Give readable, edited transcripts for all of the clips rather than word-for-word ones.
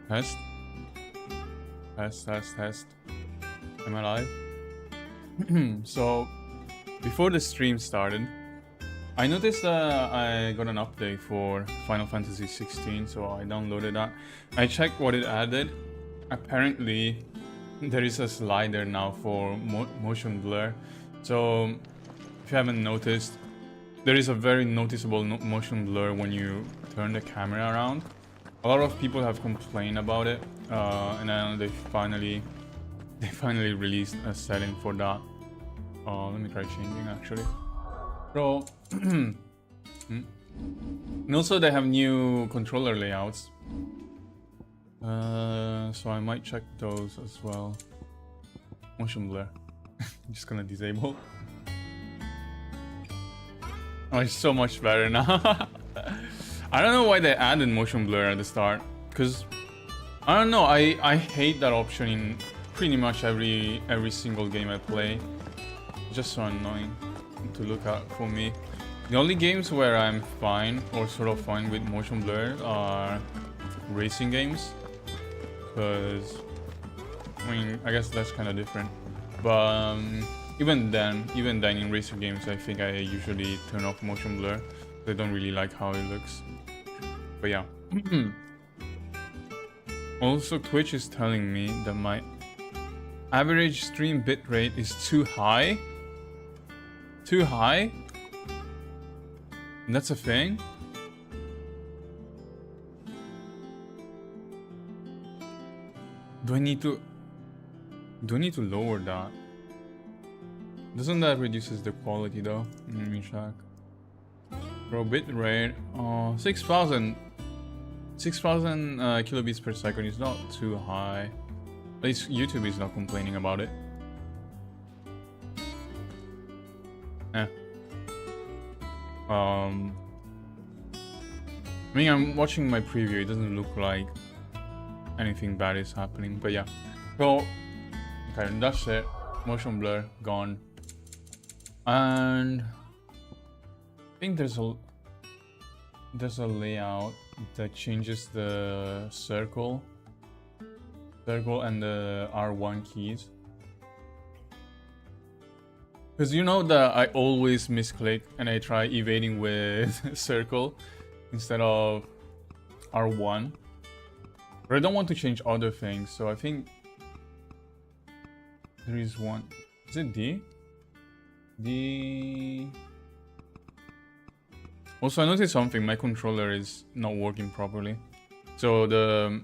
Test. Test. Am I live? So, before the stream started, I noticed that I got an update for Final Fantasy 16, so I downloaded that. I checked what it added. Apparently, there is a slider now for motion blur. So, if you haven't noticed, there is a very noticeable motion blur when you turn the camera around. A lot of people have complained about it, and then they finally released a setting for that. Let me try changing actually. So, and also they have new controller layouts. So I might check those as well. Motion blur. I'm just gonna disable. Oh, it's so much better now. I don't know why they added motion blur at the start, because I don't know, I hate that option in pretty much every single game I play. It's just so annoying to look at for me. The only games where I'm fine or sort of fine with motion blur are racing games, because I mean, I guess that's kind of different. But even then in racing games, I think I usually turn off motion blur. I don't really like how it looks. But yeah. Also, Twitch is telling me that my average stream bitrate is too high. Too high? That's a thing? Do I need to lower that? Doesn't that reduces the quality though? Let me check. Bro, bitrate, 6,000 kilobits per second is not too high. At least YouTube is not complaining about it. I mean, I'm watching my preview. It doesn't look like anything bad is happening, but yeah. So, okay, that's it. Motion blur gone, and I think there's a layout that changes the circle and the R1 keys. Because you know that I always misclick and I try evading with circle instead of R1. But I don't want to change other things, so I think there is one. Is it D? D. Also, I noticed something. My controller is not working properly. So the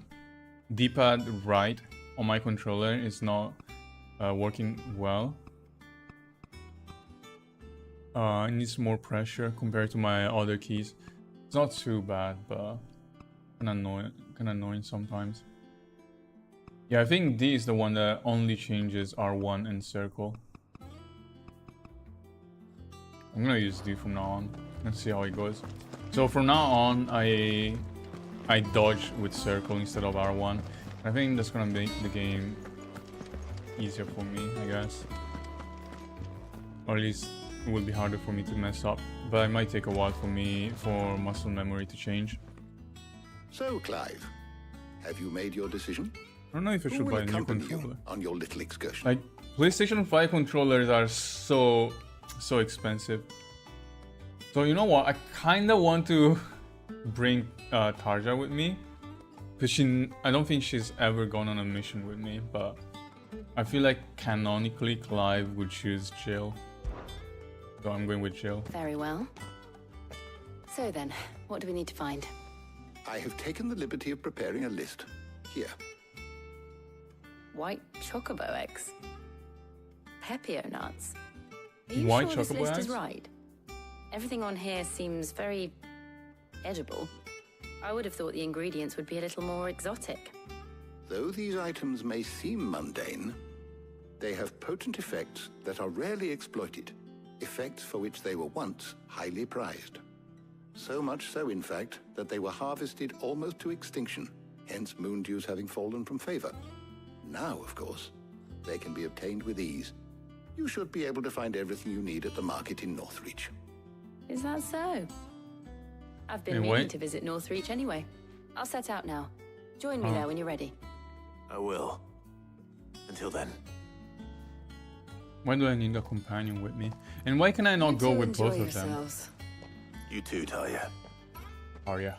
D-pad right on my controller is not working well. It needs more pressure compared to my other keys. It's not too bad, but kind of annoying sometimes. Yeah, I think D is the one that only changes R1 and circle. I'm gonna use D from now on. Let's see how it goes. So from now on, I dodge with circle instead of R1. I think that's gonna make the game easier for me, I guess. Or at least it will be harder for me to mess up. But it might take a while for muscle memory to change. So, Clive, have you made your decision? I don't know if I should buy a new controller. On your little excursion? Like, PlayStation 5 controllers are so expensive. So you know what? I kind of want to bring Tarja with me, because I don't think she's ever gone on a mission with me. But I feel like canonically Clive would choose Jill, so I'm going with Jill. Very well. So then, what do we need to find? I have taken the liberty of preparing a list. Here. White chocobo eggs. Pepio nuts. Are you White sure this chocobo list eggs? is right? Everything on here seems very edible. I would have thought the ingredients would be a little more exotic. Though these items may seem mundane, they have potent effects that are rarely exploited, effects for which they were once highly prized. So much so, in fact, that they were harvested almost to extinction, hence moon dews having fallen from favor. Now, of course, they can be obtained with ease. You should be able to find everything you need at the market in Northreach. Is that so? I've been Hey, meaning wait. to visit Northreach anyway. I'll set out now. Join me there when you're ready. I will. Until then. Why do I need a companion with me? And why can I not go with both of them? You too, Talia. Oh yeah.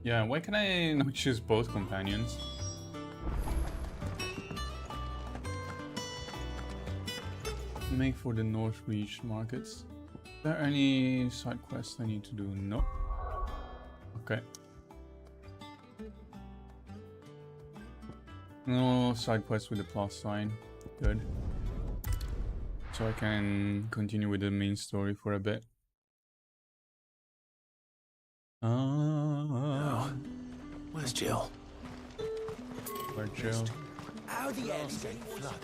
Yeah, why can I not choose both companions? Make for the North Reach markets. Is there any side quests I need to do? No. Okay. No side quests with the plus sign. Good. So I can continue with the main story for a bit. Where's Jill? Where Jill? How the hell did they flood?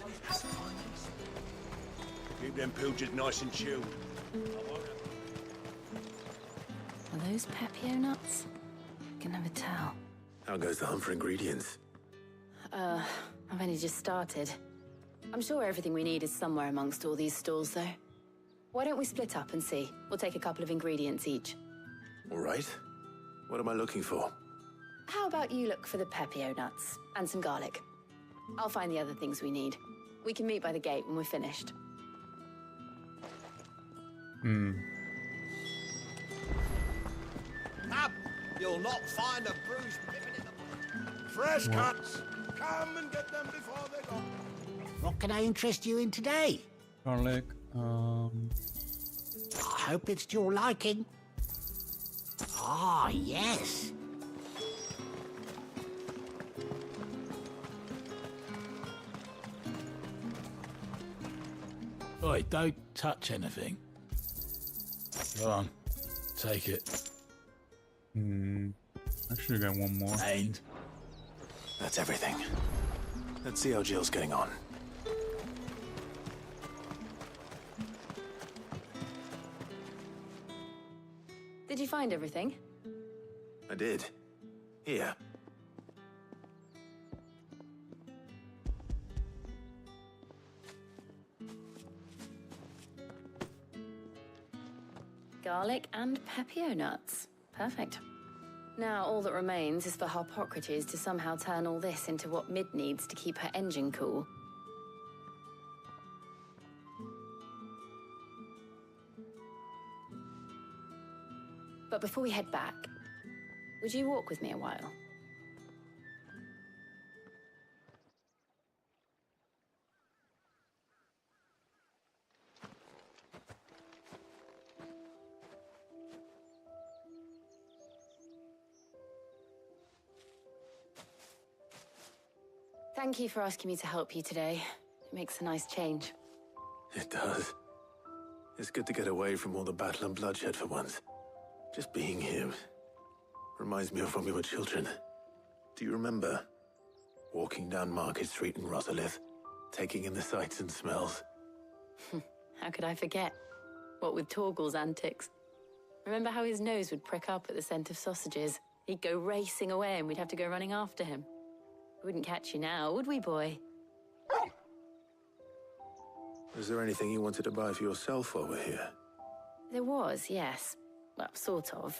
Keep them pilgers nice and chilled. Are those Pepio nuts? Can never tell. How goes the hunt for ingredients? I've only just started. I'm sure everything we need is somewhere amongst all these stalls, though. Why don't we split up and see? We'll take a couple of ingredients each. All right. What am I looking for? How about you look for the Pepio nuts and some garlic? I'll find the other things we need. We can meet by the gate when we're finished. Up! You'll not find a bruised pippin in the... Fresh cuts! Come and get them before they're gone. What can I interest you in today? Garlic. I hope it's to your liking. Ah, yes. Oi, don't touch anything. Go on, take it. Actually, got one more. And That's everything. Let's see how Jill's getting on. Did you find everything? I did. Here. Garlic and Pepio nuts. Perfect. Now all that remains is for Harpocrates to somehow turn all this into what Mid needs to keep her engine cool. But before we head back, would you walk with me a while? Thank you for asking me to help you today. It makes a nice change. It does. It's good to get away from all the battle and bloodshed for once. Just being here reminds me of when we were children. Do you remember? Walking down Market Street in Rosalith, taking in the sights and smells. How could I forget? What with Torgal's antics. Remember how his nose would prick up at the scent of sausages? He'd go racing away and we'd have to go running after him. We wouldn't catch you now, would we, boy? Is there anything you wanted to buy for yourself while we're here? There was, yes. Well, sort of.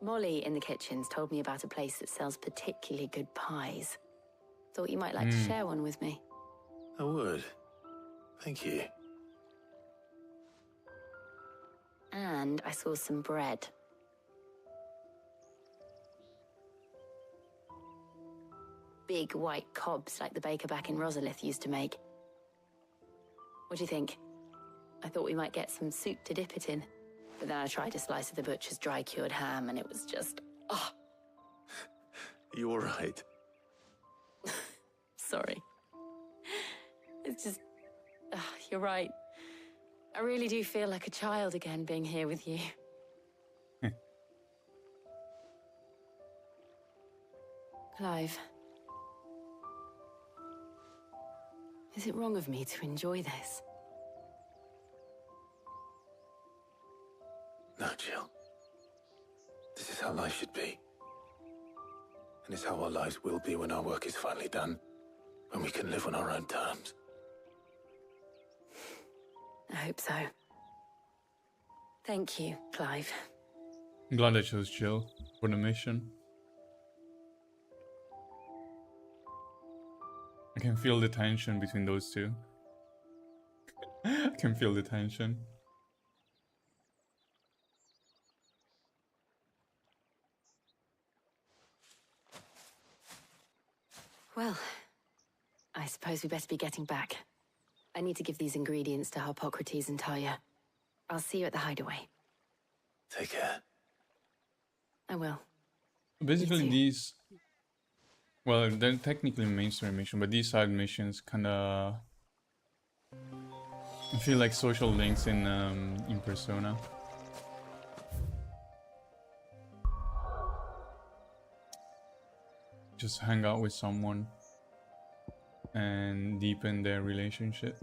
Molly in the kitchens told me about a place that sells particularly good pies. Thought you might like to share one with me. I would. Thank you. And I saw some bread. Big white cobs like the baker back in Rosalith used to make. What do you think? I thought we might get some soup to dip it in. But then I tried a slice of the butcher's dry-cured ham and it was just... oh, You all right? sorry. It's just... you're right. I really do feel like a child again being here with you. Clive. Is it wrong of me to enjoy this? No, Jill. This is how life should be. And it's how our lives will be when our work is finally done. When we can live on our own terms. I hope so. Thank you, Clive. I'm glad I chose Jill for the mission. I can feel the tension between those two. I can feel the tension. Well, I suppose we better be getting back. I need to give these ingredients to Harpocrates and Talia. I'll see you at the hideaway. Take care. I will. Basically, You too. these, well, they're technically main story mission, but these side missions kinda feel like social links in Persona. Just hang out with someone and deepen their relationship.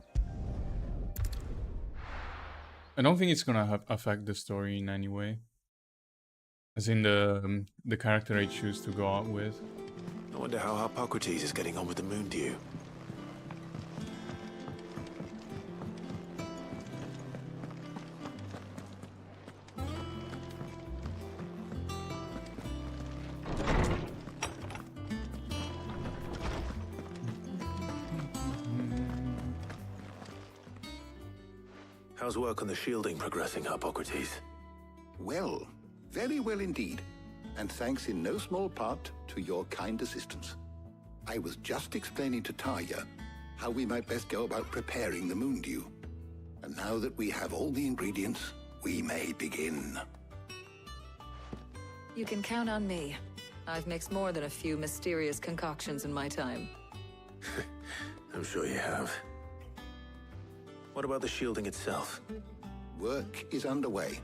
I don't think it's gonna affect the story in any way. As in the character I choose to go out with. I wonder how Harpocrates is getting on with the moon dew. How's work on the shielding progressing, Harpocrates? Well, very well indeed. And thanks in no small part to your kind assistance. I was just explaining to Talia how we might best go about preparing the moon dew. And now that we have all the ingredients, we may begin. You can count on me. I've mixed more than a few mysterious concoctions in my time. I'm sure you have. What about the shielding itself? Work is underway,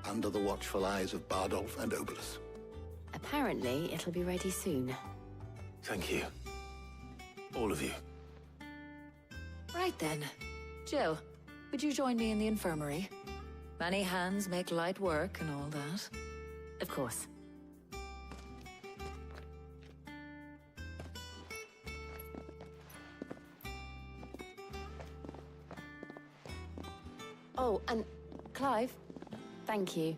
under the watchful eyes of Bardolph and Obolus. Apparently, it'll be ready soon. Thank you. All of you. Right then. Jill, would you join me in the infirmary? Many hands make light work and all that. Of course. Oh, and Clive, thank you.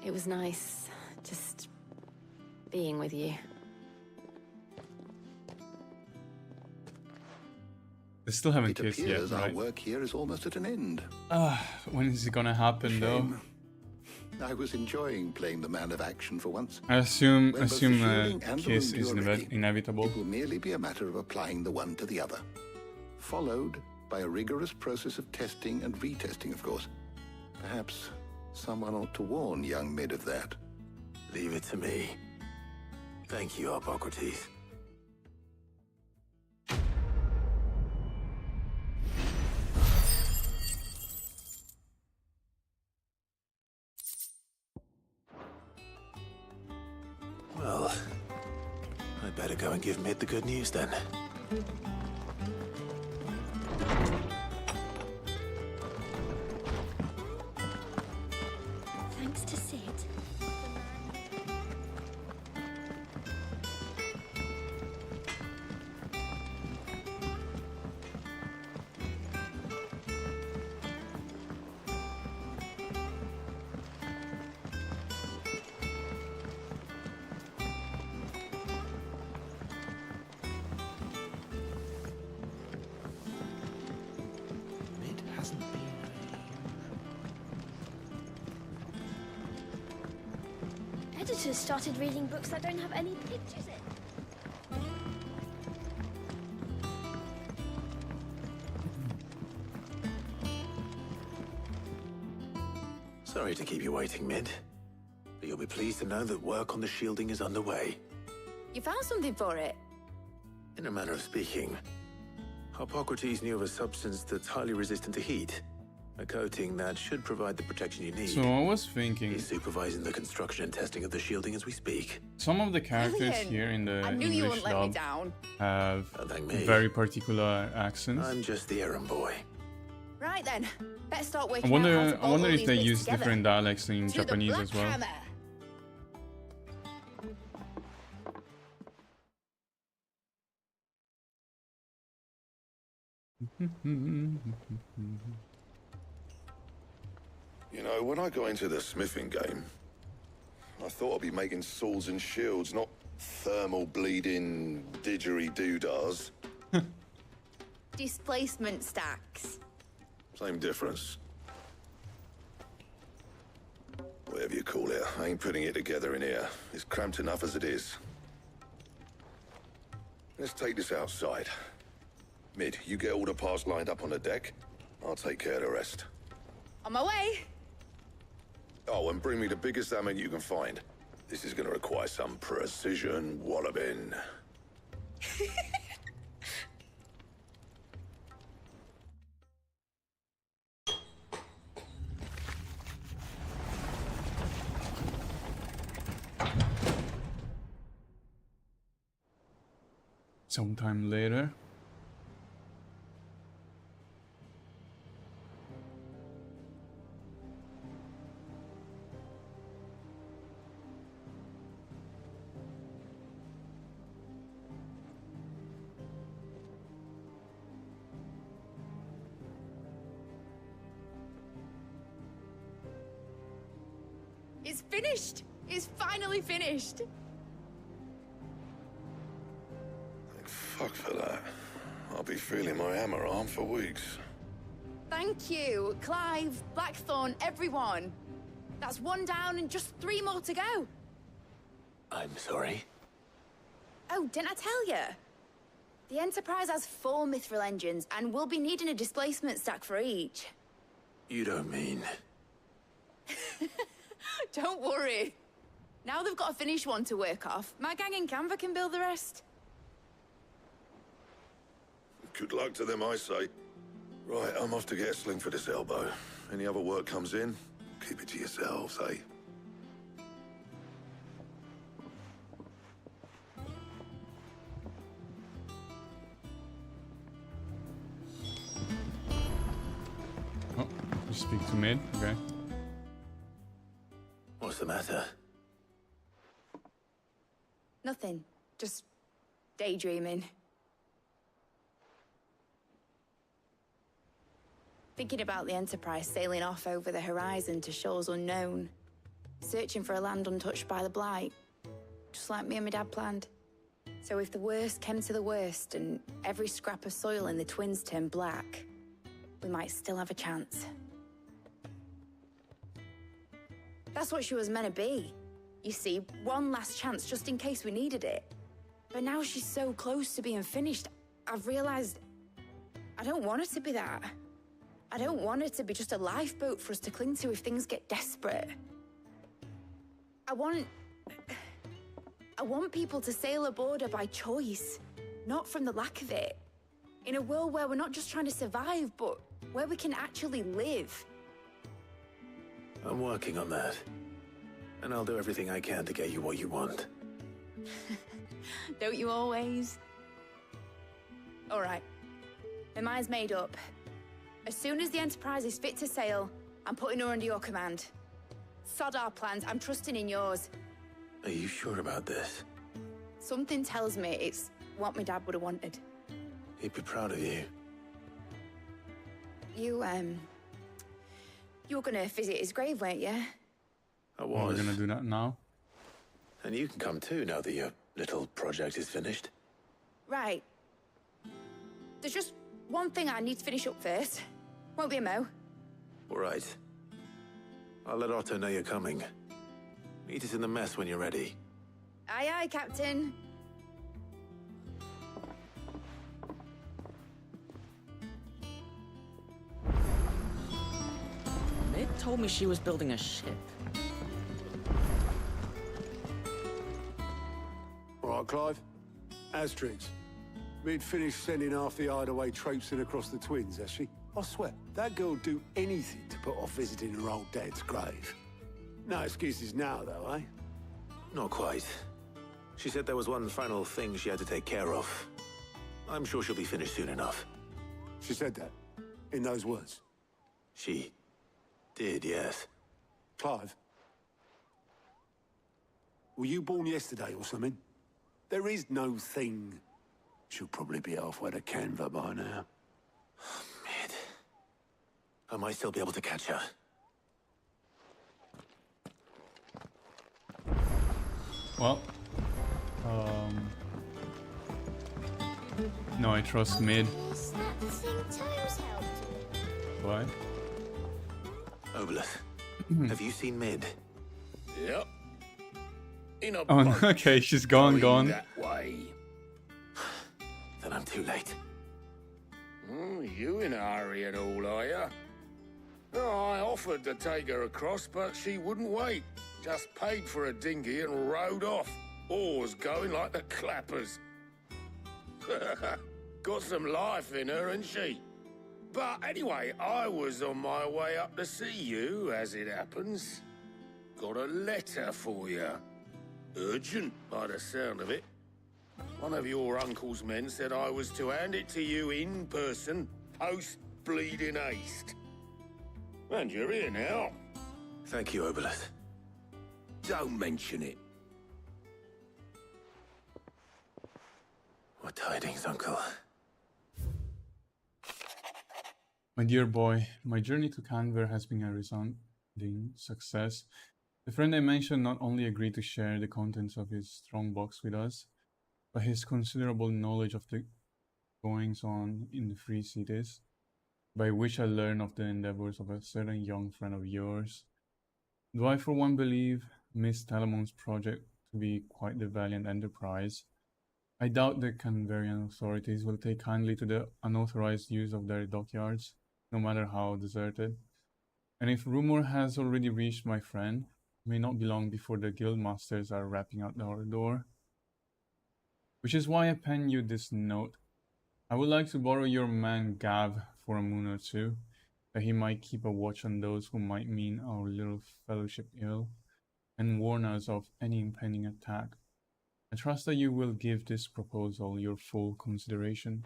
It was nice just being with you. They still haven't It kissed yet, appears our right? work here is almost at an end. When is it gonna happen though? Shame. I was enjoying playing the man of action for once. I assume When both the a shielding and the kiss moon is dew are ready, inevitable. It will merely be a matter of applying the one to the other. Followed by a rigorous process of testing and retesting, of course. Perhaps someone ought to warn young Mid of that. Leave it to me. Thank you, Harpocrates. Well, I'd better go and give Mid the good news then. Thanks to Sid. Mid hasn't been. Editors started reading books that don't have any pictures in. Sorry to keep you waiting, Mid. But you'll be pleased to know that work on the shielding is underway. You found something for it? In a manner of speaking, Harpocrates knew of a substance that's highly resistant to heat. A coating that should provide the protection you need. So I was thinking, He's supervising the construction and testing of the shielding as we speak. some of the characters Brilliant. here in the I knew you English wouldn't let me dub down. have Don't thank me. very particular accents. I'm just the errand boy. Right then, better start I working out how wonder, to I bolt wonder all if these they bits use together. different dialects in To the Japanese Black as well. Hammer. You know, when I got into the smithing game, I thought I'd be making swords and shields, not thermal bleeding didgeridoo-dahs. Displacement stacks. Same difference. Whatever you call it, I ain't putting it together in here. It's cramped enough as it is. Let's take this outside. Mid, you get all the parts lined up on the deck. I'll take care of the rest. On my way. Oh, and bring me the biggest hammer you can find. This is gonna require some precision walloping. Sometime later. It's finished. It's finally finished. Thank fuck for that. I'll be feeling my hammer arm for weeks. Thank you, Clive, Blackthorn, everyone. That's one down and just 3 more to go. I'm sorry. Oh, didn't I tell you? The Enterprise has 4 mithril engines, and we'll be needing a displacement stack for each. You don't mean... Don't worry. Now they've got a finished one to work off. My gang in Canva can build the rest. Good luck to them, I say. Right, I'm off to get a sling for this elbow. Any other work comes in, keep it to yourselves, eh? Oh, you speak to Mid, okay. What's the matter? Nothing. Just daydreaming. Thinking about the Enterprise sailing off over the horizon to shores unknown. Searching for a land untouched by the Blight. Just like me and my dad planned. So if the worst came to the worst and every scrap of soil in the Twins turned black, we might still have a chance. That's what she was meant to be. You see, one last chance just in case we needed it. But now she's so close to being finished, I've realized I don't want her to be that. I don't want her to be just a lifeboat for us to cling to if things get desperate. I want people to sail aboard her by choice, not from the lack of it. In a world where we're not just trying to survive, but where we can actually live. I'm working on that. And I'll do everything I can to get you what you want. Don't you always? All right. My mind's made up. As soon as the Enterprise is fit to sail, I'm putting her under your command. Sod our plans, I'm trusting in yours. Are you sure about this? Something tells me it's what my dad would have wanted. He'd be proud of you. You were gonna visit his grave, weren't you? I was. We're gonna do that now. And you can come too now that your little project is finished. Right. There's just one thing I need to finish up first. Won't be a mo. All right. I'll let Otto know you're coming. Meet us in the mess when you're ready. Aye, aye, Captain. Mid told me she was building a ship. All right, Clive. Asterix. Mid finished sending half the hideaway traipsing across the Twins, has she? I swear, that girl'd do anything to put off visiting her old dad's grave. No excuses now, though, eh? Not quite. She said there was one final thing she had to take care of. I'm sure she'll be finished soon enough. She said that? In those words? She did, yes. Clive? Were you born yesterday or something? There is no thing. She'll probably be halfway to Canva by now. Mid. I might still be able to catch her. Well, no, I trust mid. Is that the thing Tails helped? What? Obelus, have you seen Mid? Yep. In a Oh, boat. okay, she's gone. That way. Then I'm too late. You in a hurry at all, are you? Oh, I offered to take her across, but she wouldn't wait. Just paid for a dinghy and rowed off. Oars going like the clappers. Got some life in her, ain't she? But anyway, I was on my way up to see you, as it happens. Got a letter for you. Urgent, by the sound of it. One of your uncle's men said I was to hand it to you in person, post-bleeding haste. And you're here now. Thank you, Obelus. Don't mention it. What tidings, Uncle? My dear boy, my journey to Canver has been a resounding success. The friend I mentioned not only agreed to share the contents of his strong box with us, but his considerable knowledge of the goings-on in the Free Cities, by which I learned of the endeavors of a certain young friend of yours. Do I for one believe Miss Talamon's project to be quite the valiant enterprise? I doubt the Canverian authorities will take kindly to the unauthorized use of their dockyards, no matter how deserted. And if rumor has already reached my friend, it may not be long before the guildmasters are rapping at our door. Which is why I pen you this note. I would like to borrow your man Gav for a moon or two, that he might keep a watch on those who might mean our little fellowship ill, and warn us of any impending attack. I trust that you will give this proposal your full consideration.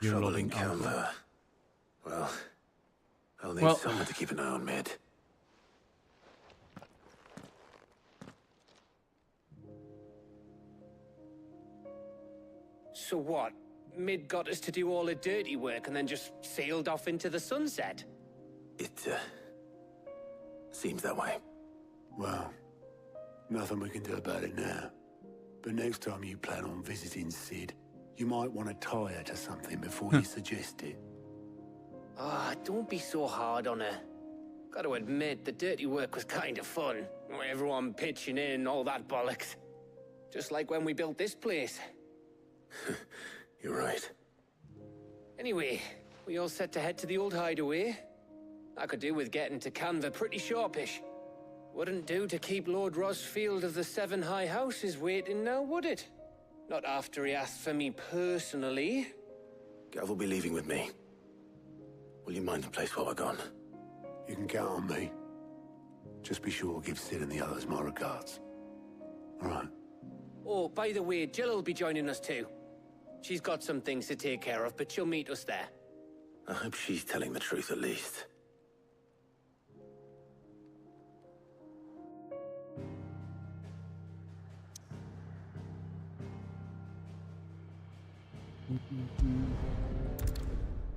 Your Trouble in loving uncle. Canva. Well, I'll need someone to keep an eye on Mid. So what? Mid got us to do all the dirty work and then just sailed off into the sunset? It, seems that way. Well, nothing we can do about it now. But next time you plan on visiting Sid, you might want to tie her to something before you suggest it. Ah, don't be so hard on her. Gotta admit, the dirty work was kind of fun. Everyone pitching in, all that bollocks. Just like when we built this place. You're right. Anyway, we all set to head to the old hideaway. I could do with getting to Canva pretty sharpish. Wouldn't do to keep Lord Rosfield of the Seven High Houses waiting now, would it? Not after he asked for me personally. Gav will be leaving with me. Will you mind the place while we're gone? You can count on me. Just be sure to give Sid and the others my regards. All right. Oh, by the way, Jill will be joining us too. She's got some things to take care of, but she'll meet us there. I hope she's telling the truth at least.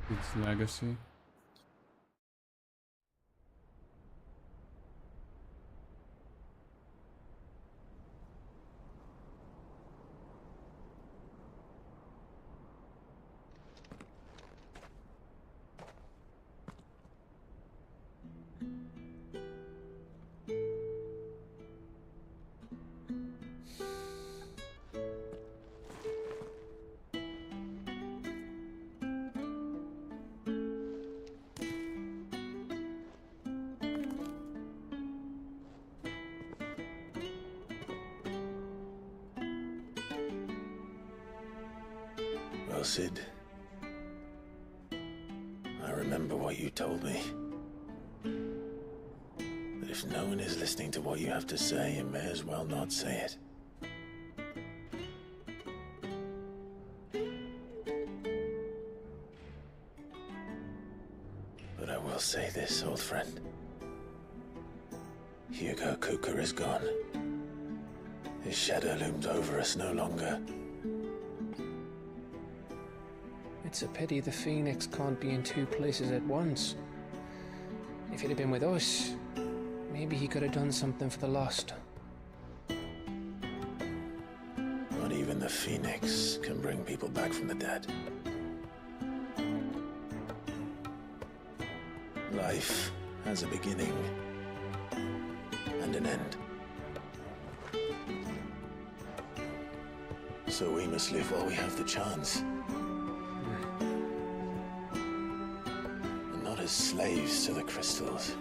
Its legacy. Well, Sid, I remember what you told me. That if no one is listening to what you have to say, you may as well not say it. But I will say this, old friend. Hugo Kuka is gone. His shadow looms over us no longer. It's a pity the Phoenix can't be in two places at once. If he'd have been with us, maybe he could have done something for the lost. Not even the Phoenix can bring people back from the dead. Life has a beginning and an end. So we must live while we have the chance. And not as slaves to the crystals,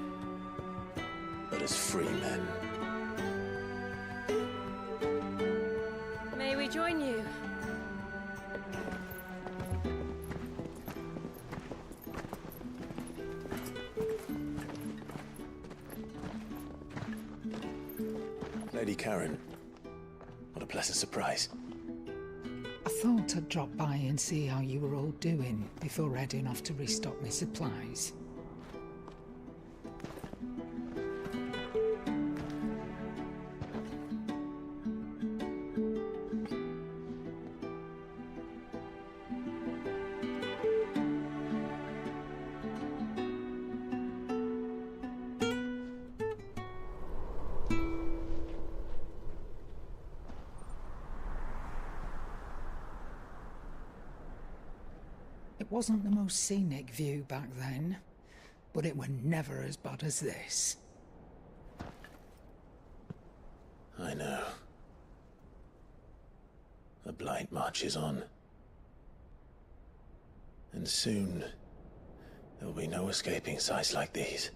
but as free men. May we join you? Lady Karen, what a pleasant surprise. I thought I'd drop by and see how you were all doing before heading off to restock my supplies. It wasn't the most scenic view back then, but it were never as bad as this. I know. The Blight marches on. And soon, there will be no escaping sights like these.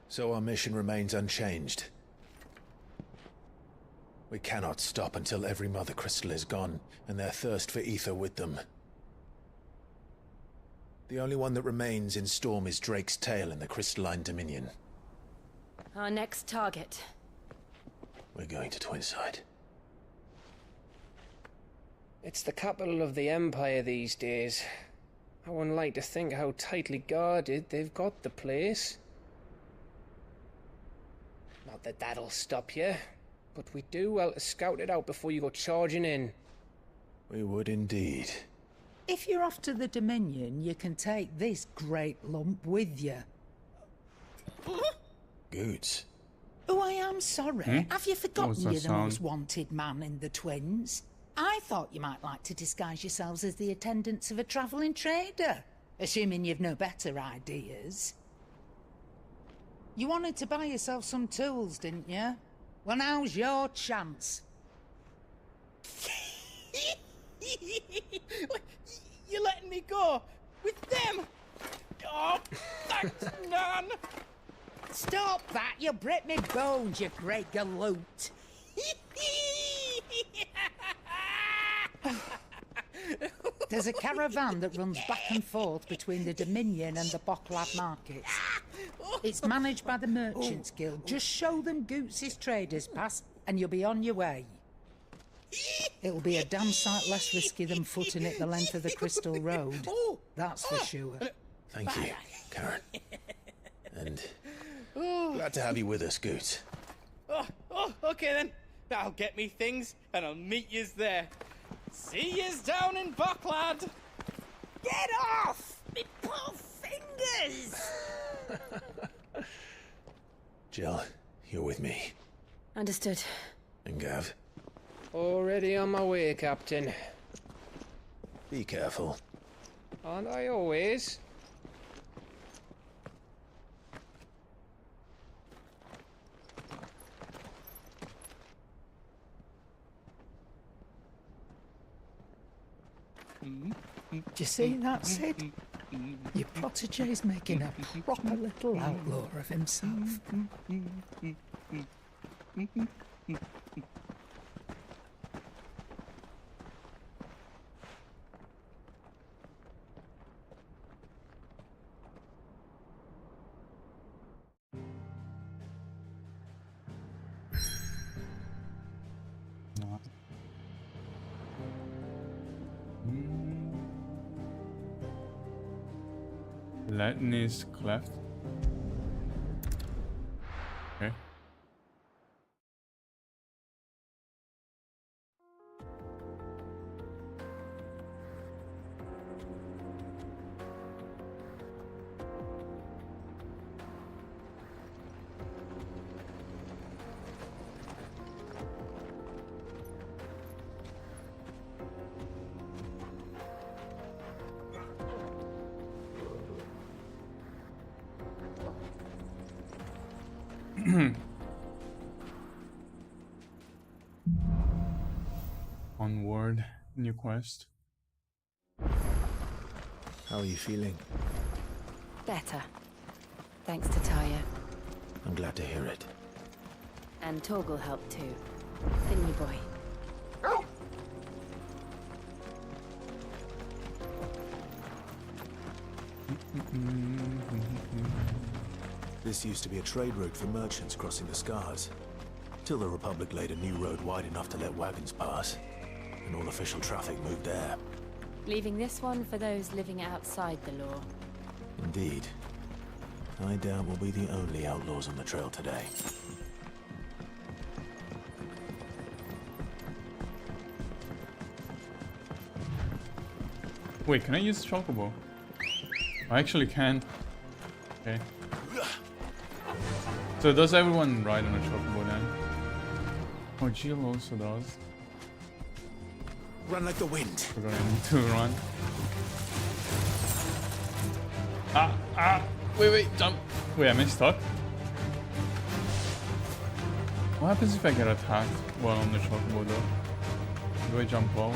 So our mission remains unchanged. We cannot stop until every Mother Crystal is gone, and their thirst for ether with them. The only one that remains in Storm is Drake's tail in the Crystalline Dominion. Our next target. We're going to Twinside. It's the capital of the Empire these days. I wouldn't like to think how tightly guarded they've got the place. Not that that'll stop you, but we do well to scout it out before you go charging in. We would indeed. If you're off to the Dominion, you can take this great lump with you. Goods. Oh, I am sorry. Have you forgotten that you're the sound? most wanted man in the Twins? I thought you might like to disguise yourselves as the attendants of a travelling trader, assuming you've no better ideas. You wanted to buy yourself some tools, didn't you? Well, now's your chance. You're letting me go with them? Oh, thanks, Nan. Stop that! You'll break me bones, you great galoot. There's a caravan that runs back and forth between the Dominion and the Bocklad markets. It's managed by the Merchants Guild. Just show them Goots' traders pass and you'll be on your way. It'll be a damn sight less risky than footing it the length of the Crystal Road. That's for sure. Thank you, Karen. And glad to have you with us, Goots. Okay then. That'll get me things, and I'll meet yous there. See yous down in Bocklad. Get off! Me poor fingers! Jill, you're with me. Understood. And Gav, Already on my way, Captain. be careful. Aren't I always? Do you see that, Sid? Your protege's making a proper little outlaw of himself. Latin is cleft. Okay. Onward, new quest. How are you feeling? Better. Thanks to Taya. I'm glad to hear it. And Torgal helped too. Didn't you, boy? This used to be a trade route for merchants crossing the Scars. Till the Republic laid a new road wide enough to let wagons pass. And all official traffic moved there. Leaving this one for those living outside the law. Indeed. I doubt we'll be the only outlaws on the trail today. Wait, can I use Chocobo? I actually can. Okay. So does everyone ride on a Chocobo then? Oh, Jill also does. Run like the wind. We're gonna need to run. Wait, jump. Wait, am I stuck? What happens if I get attacked while on the Chocobo though? Do I jump off?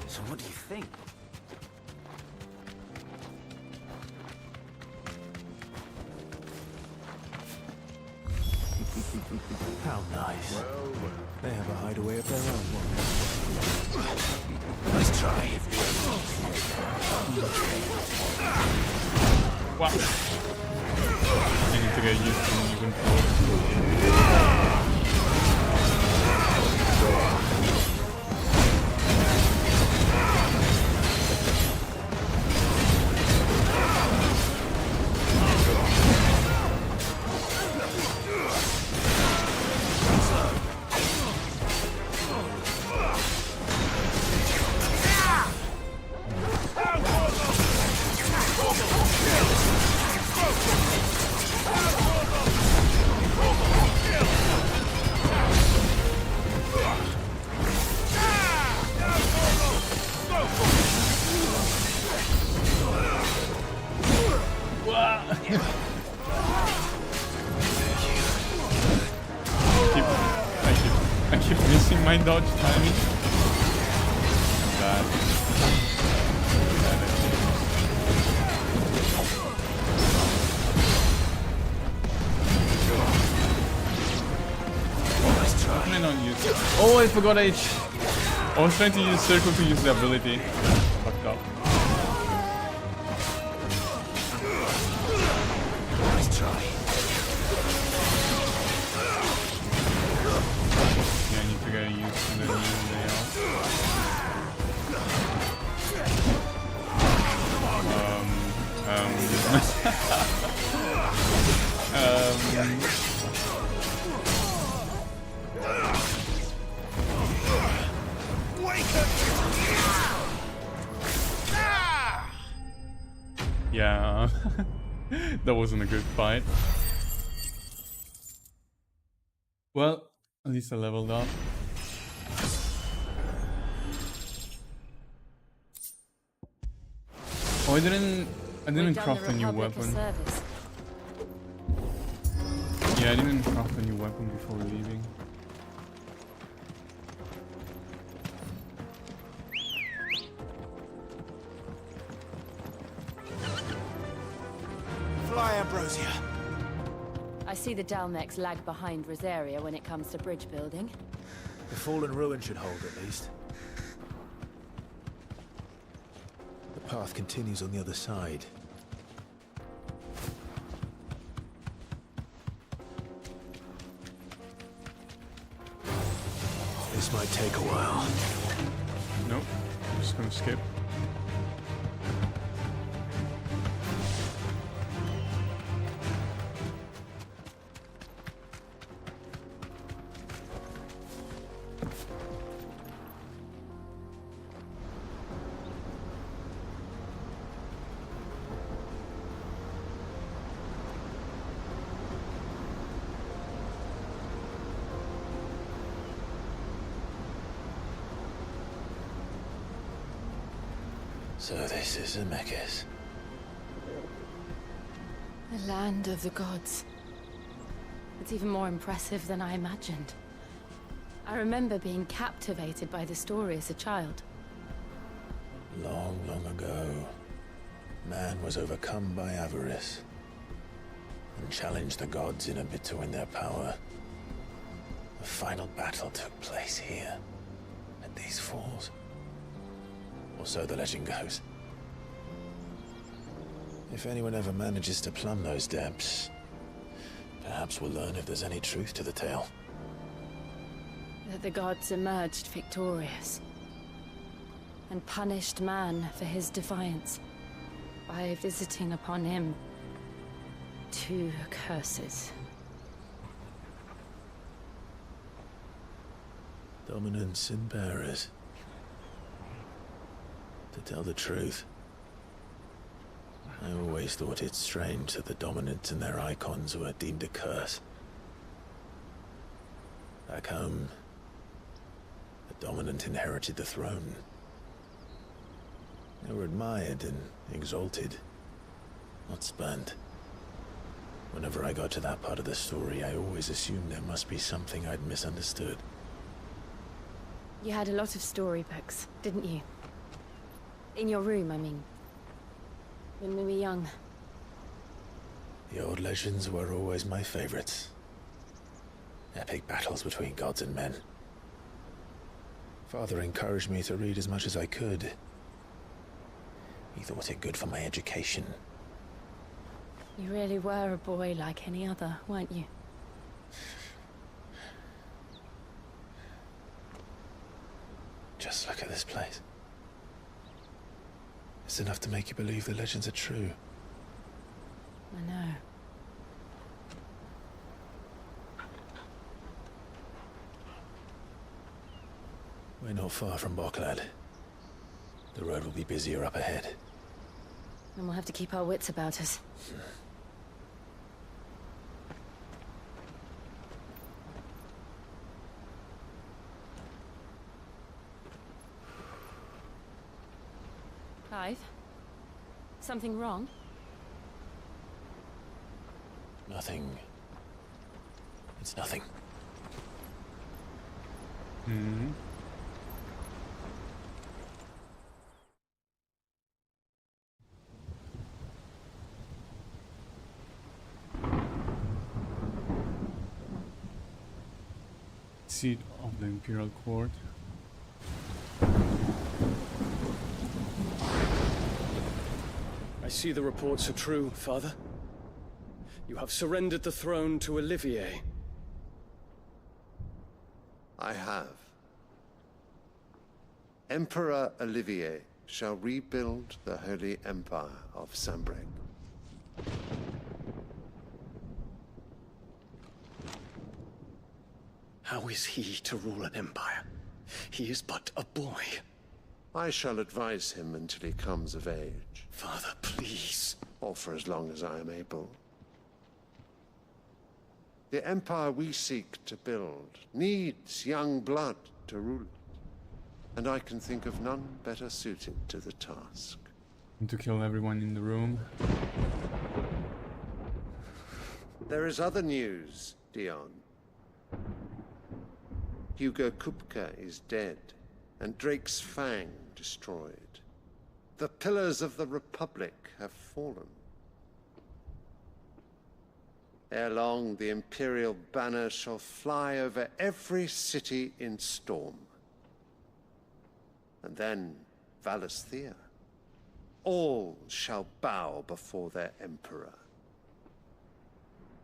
So what do you think? How nice. They have a hideaway of their own. Let's try. Wow. I need to get used to moving forward. I keep missing my dodge timing. Bad. Can I not use it? Oh, I forgot H. I was trying to use circle to use the ability. Fucked up. Nice try. Yeah, I need to get used to the new layout. Yeah, that wasn't a good fight. Well, at least I leveled up. Oh, I didn't craft a new weapon. Yeah, I didn't craft a new weapon before leaving. Fly, Ambrosia. I see the Dalmex lag behind Rosaria when it comes to bridge building. The fallen ruin should hold at least. The path continues on the other side. This might take a while. Nope, I'm just gonna skip. So this is Zemeckis. The land of the gods. It's even more impressive than I imagined. I remember being captivated by the story as a child. Long, long ago, man was overcome by avarice and challenged the gods in a bid to win their power. The final battle took place here, at these falls. Or so the legend goes. If anyone ever manages to plumb those depths, perhaps we'll learn if there's any truth to the tale. That the gods emerged victorious and punished man for his defiance by visiting upon him 2 curses. Dominants and bearers. To tell the truth, I always thought it strange that the dominants and their icons were deemed a curse. Back home, the dominant inherited the throne. They were admired and exalted, not spurned. Whenever I got to that part of the story, I always assumed there must be something I'd misunderstood. You had a lot of storybooks, didn't you? In your room, I mean. When we were young. The old legends were always my favorites. Epic battles between gods and men. Father encouraged me to read as much as I could. He thought it good for my education. You really were a boy like any other, weren't you? Just look at this place. It's enough to make you believe the legends are true. I know. We're not far from Boklad. The road will be busier up ahead. And we'll have to keep our wits about us. Clive? Something wrong? Nothing. It's nothing. Hmm. Seat of the Imperial Court. I see the reports are true, Father. You have surrendered the throne to Olivier. I have. Emperor Olivier shall rebuild the Holy Empire of Sanbreque. How is he to rule an empire? He is but a boy. I shall advise him until he comes of age. Father, please. Or for as long as I am able. The empire we seek to build needs young blood to rule it. And I can think of none better suited to the task. And to kill everyone in the room. There is other news, Dion. Hugo Kupka is dead, and Drake's Fang destroyed. The pillars of the Republic have fallen. Ere long, the Imperial banner shall fly over every city in Storm. And then, Valisthea. All shall bow before their Emperor.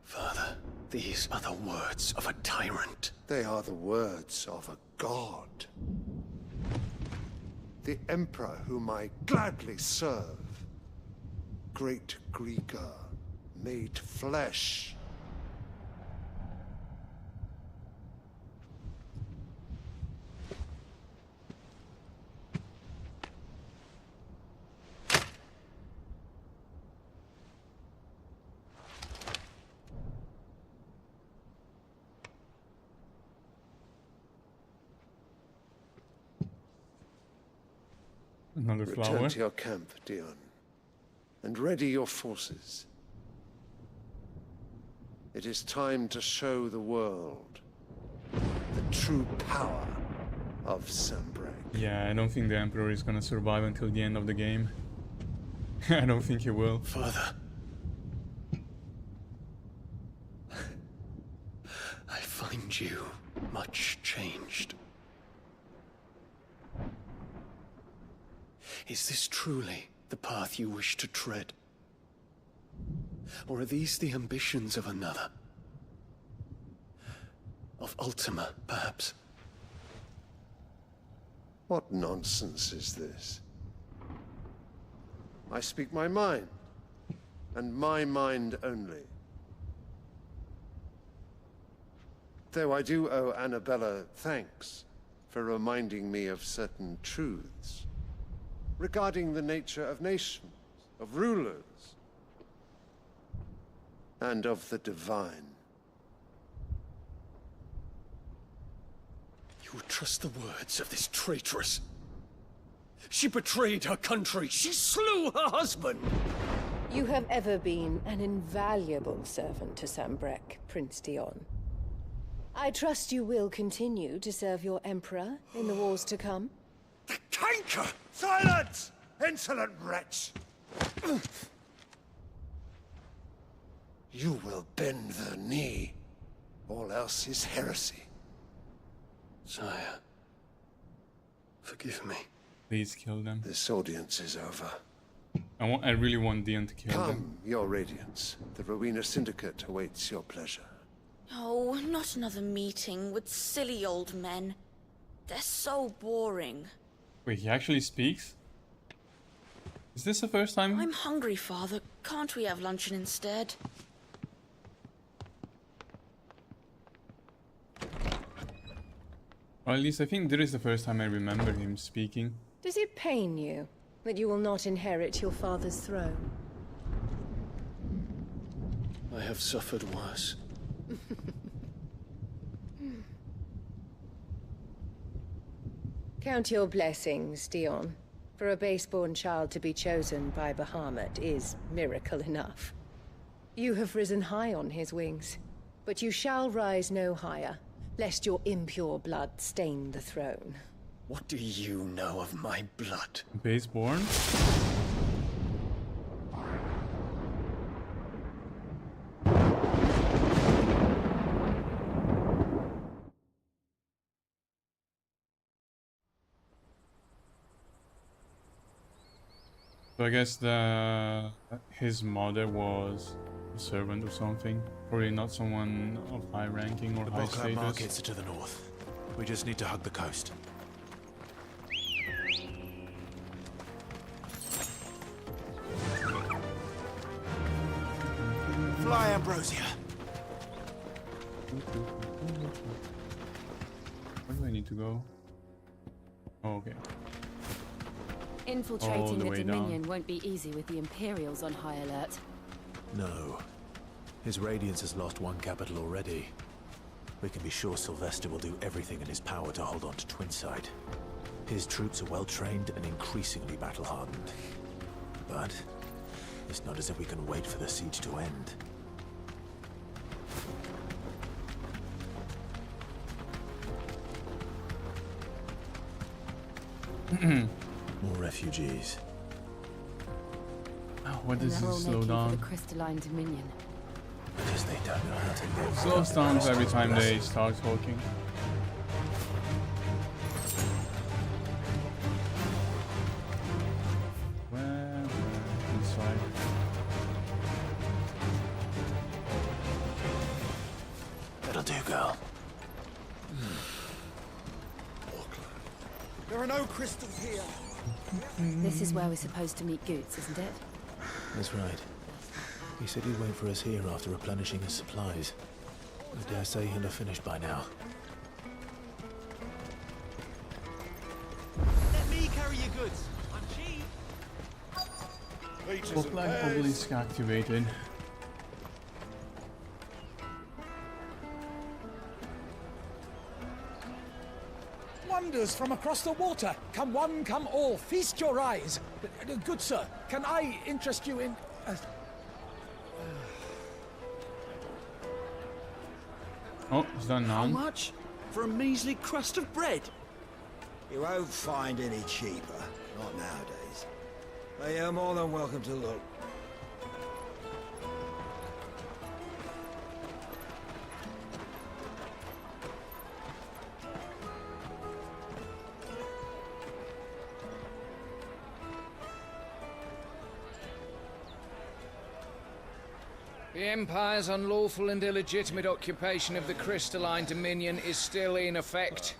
Father, these are the words of a tyrant. They are the words of a god. The Emperor whom I gladly serve. Great Greeker, made flesh. Another flower. Return to your camp, Dion, and ready your forces. It is time to show the world the true power of Sanbreque. Yeah, I don't think the Emperor is gonna survive until the end of the game. I don't think he will. Father. I find you much changed. Is this truly the path you wish to tread? Or are these the ambitions of another? Of Ultima, perhaps? What nonsense is this? I speak my mind, and my mind only. Though I do owe Annabella thanks for reminding me of certain truths regarding the nature of nations, of rulers, and of the divine. You would trust the words of this traitress? She betrayed her country. She slew her husband. You have ever been an invaluable servant to Sanbreque, Prince Dion. I trust you will continue to serve your Emperor in the wars to come. The canker! Silence! Insolent wretch! You will bend the knee. All else is heresy. Sire, forgive me. Please kill them. This audience is over. I really want Dion to kill them. Come, your Radiance. The Rowena Syndicate awaits your pleasure. Oh, not another meeting with silly old men. They're so boring. Wait, he actually speaks? Is this the first time? I'm hungry, Father. Can't we have luncheon instead? Or at least I think this is the first time I remember him speaking. Does it pain you that you will not inherit your father's throne? I have suffered worse. Count your blessings, Dion. For a base-born child to be chosen by Bahamut is miracle enough. You have risen high on his wings, but you shall rise no higher, lest your impure blood stain the throne. What do you know of my blood? Base-born? So I guess his mother was a servant or something. Probably not someone of high ranking or high status. The markets are to the north. We just need to hug the coast. Fly, Ambrosia! Where do I need to go? Oh, okay. Infiltrating the way Dominion down. won't be easy with the Imperials on high alert. No. His Radiance has lost one capital already. We can be sure Sylvester will do everything in his power to hold on to Twinside. His troops are well-trained and increasingly battle-hardened. But it's not as if we can wait for the siege to end. More refugees. Oh, what does And they're all this slow making for down? the Crystalline Dominion. Because they don't know how to live. Slows down every time they start talking. Where inside? That'll do, girl. There are no crystals here. This is where we're supposed to meet Goots, isn't it? That's right. He said he'd wait for us here after replenishing his supplies. I dare say he'll have finished by now. Let me carry your goods. I'm cheap. Flag obelisk activated. Wonders from across the water. Come one, come all. Feast your eyes. Good sir, can I interest you in... Oh, it's done How now. much? For a measly crust of bread? You won't find any cheaper. Not nowadays. But you're more than welcome to look. The Empire's unlawful and illegitimate occupation of the crystalline dominion is still in effect.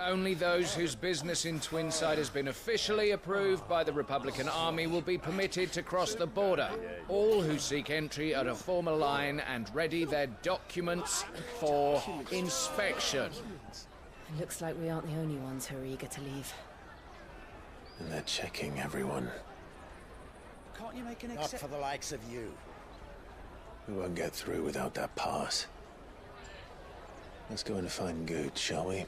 Only those whose business in Twinside has been officially approved by the Republican Army will be permitted to cross the border. All who seek entry are to form a line and ready their documents for inspection. It looks like we aren't the only ones who are eager to leave. And they're checking everyone. Can't you make an Not for the likes of you. We won't get through without that pass. Let's go and find Gooch, shall we?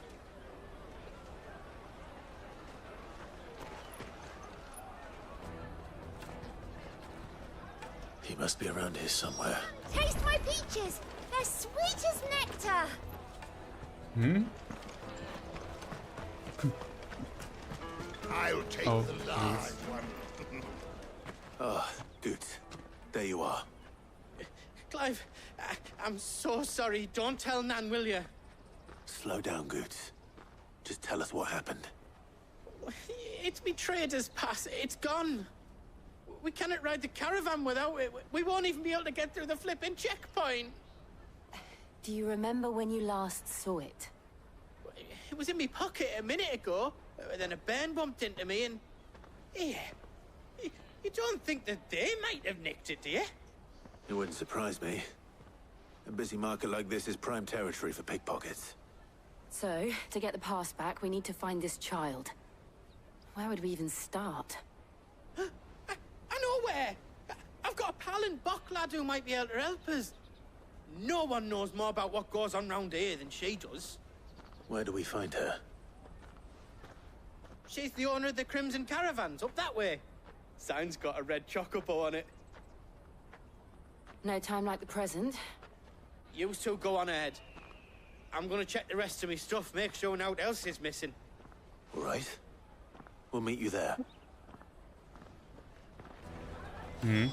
He must be around here somewhere. Taste my peaches! They're sweet as nectar! Hmm? I'll take Oh, the large one. Ah, Gooch. There you are. Clive, I'm so sorry. Don't tell Nan, will you? Slow down, Gooch. Just tell us what happened. It's me trader's pass. It's gone. We cannot ride the caravan without it. We won't even be able to get through the flipping checkpoint. Do you remember when you last saw it? It was in my pocket a minute ago. Then a bairn bumped into me and... Yeah. You don't think that they might have nicked it, do you? It wouldn't surprise me. A busy market like this is prime territory for pickpockets. So, to get the pass back, we need to find this child. Where would we even start? I know where! I've got a pal in Bocklad who might be able to help us. No one knows more about what goes on round here than she does. Where do we find her? She's the owner of the Crimson Caravans, up that way. Sign's got a red chocobo on it. No time like the present. You two go on ahead. I'm gonna check the rest of my stuff, make sure naught else is missing. All right. We'll meet you there. Hmm?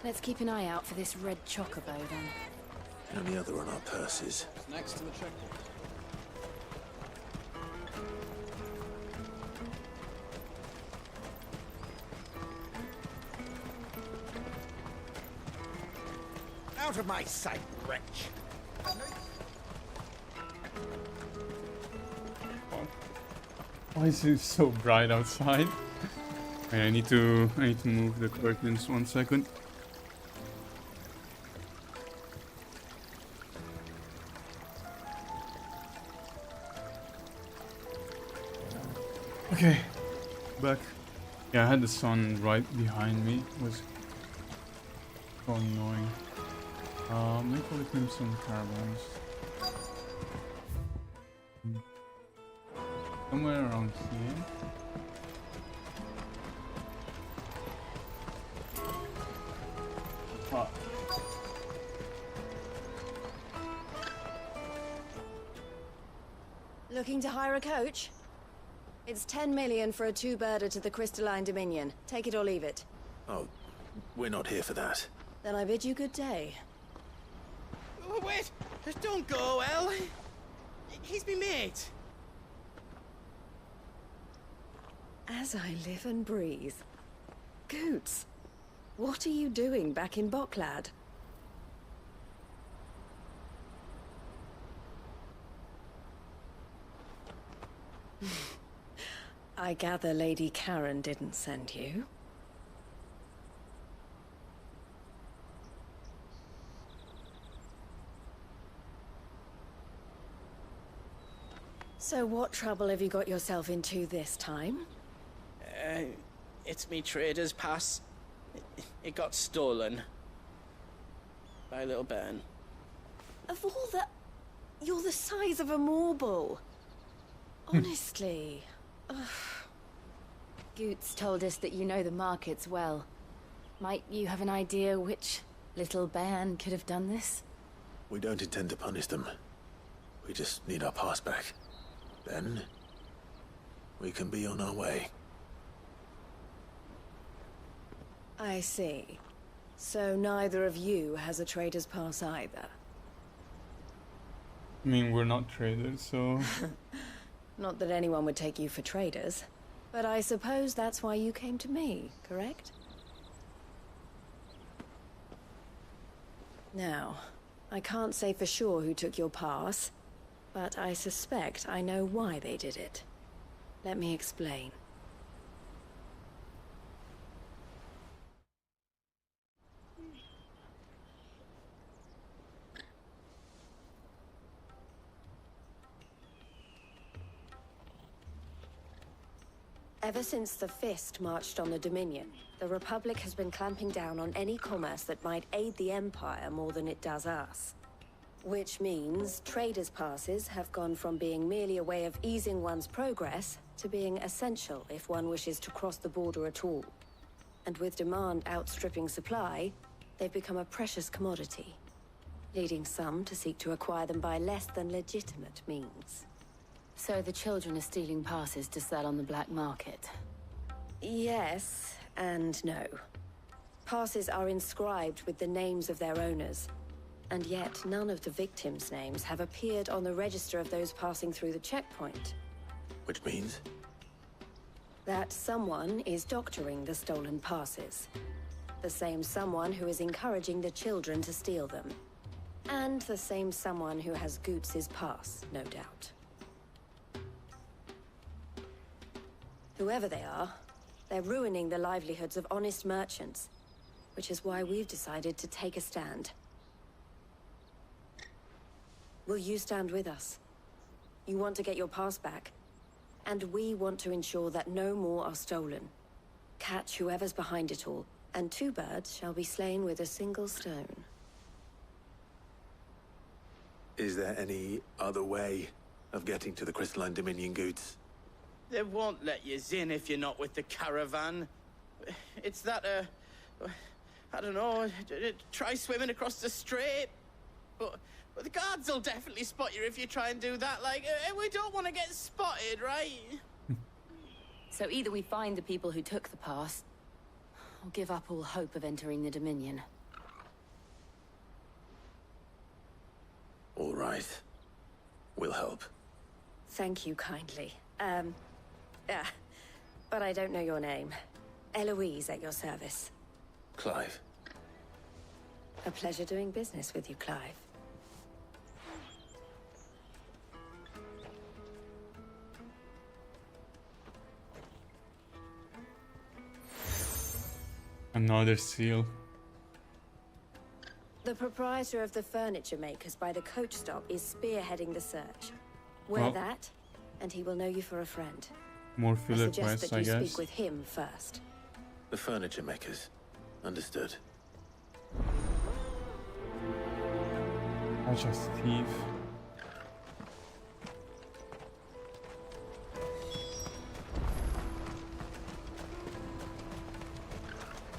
Let's keep an eye out for this red chocobo then. And the other on our purses. Next to the checkpoint. Out of my sight, wretch! Why is it so bright outside? Okay, I need to move the curtains 1 second. Okay, back. Yeah, I had the sun right behind me. It was so annoying. Make all the Crimson Caravans. Somewhere around here. Ah. Looking to hire a coach? It's 10 million for a two-birder to the Crystalline Dominion. Take it or leave it. Oh, we're not here for that. Then I bid you good day. Oh, wait! Don't go, El. He's me mate. As I live and breathe. Goots, what are you doing back in Bocklad? I gather Lady Karen didn't send you. So what trouble have you got yourself into this time? It's me trader's pass. It got stolen. By a little bairn. Of all the... You're the size of a marble. Honestly. Goots told us that you know the markets well. Might you have an idea which Little Bayan could have done this. We don't intend to punish them. We just need our pass back. Then, we can be on our way. I see. So neither of you has a trader's pass either. I mean, we're not traders, so... Not that anyone would take you for traders, but I suppose that's why you came to me, correct? Now, I can't say for sure who took your pass, but I suspect I know why they did it. Let me explain. Ever since the Fist marched on the Dominion, the Republic has been clamping down on any commerce that might aid the Empire more than it does us. Which means traders' passes have gone from being merely a way of easing one's progress to being essential if one wishes to cross the border at all. And with demand outstripping supply, they've become a precious commodity, leading some to seek to acquire them by less than legitimate means. So the children are stealing passes to sell on the black market? Yes, and no. Passes are inscribed with the names of their owners, and yet none of the victims' names have appeared on the register of those passing through the checkpoint. Which means? That someone is doctoring the stolen passes. The same someone who is encouraging the children to steal them. And the same someone who has Goots's pass, no doubt. Whoever they are, they're ruining the livelihoods of honest merchants, which is why we've decided to take a stand. Will you stand with us? You want to get your pass back, and we want to ensure that no more are stolen. Catch whoever's behind it all, and 2 birds shall be slain with a single stone. Is there any other way of getting to the Crystalline Dominion Goods? They won't let you in if you're not with the caravan. It's that, I don't know, try swimming across the strait. But the guards will definitely spot you if you try and do that. Like, we don't want to get spotted, right? So either we find the people who took the pass, or give up all hope of entering the Dominion. All right. We'll help. Thank you kindly. But I don't know your name. Eloise at your service. Clive. A pleasure doing business with you, Clive. Another seal. The proprietor of the furniture makers by the coach stop is spearheading the search. Wear Well, that, and he will know you for a friend. more I filler suggest quests, that I you guess. speak with him first. The furniture makers. Understood. I just thief.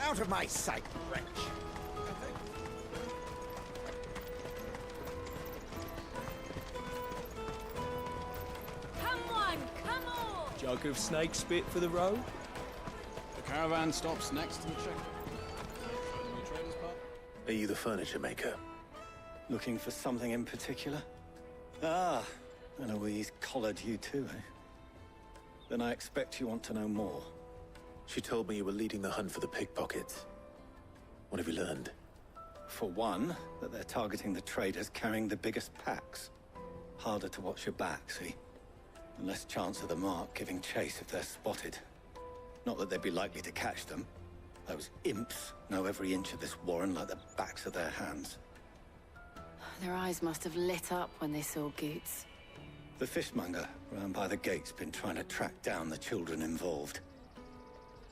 Out of my sight, wretch! Come on, come on! Jug of snake spit for the road? The caravan stops next to the check. Are you the furniture maker? Looking for something in particular? Ah, Eloise collared you too, eh? Then I expect you want to know more. She told me you were leading the hunt for the pickpockets. What have you learned? For one, that they're targeting the traders carrying the biggest packs. Harder to watch your back, see? And less chance of the mark giving chase if they're spotted. Not that they'd be likely to catch them. Those imps know every inch of this warren like the backs of their hands. Their eyes must have lit up when they saw Goots. The fishmonger round by the gate's been trying to track down the children involved.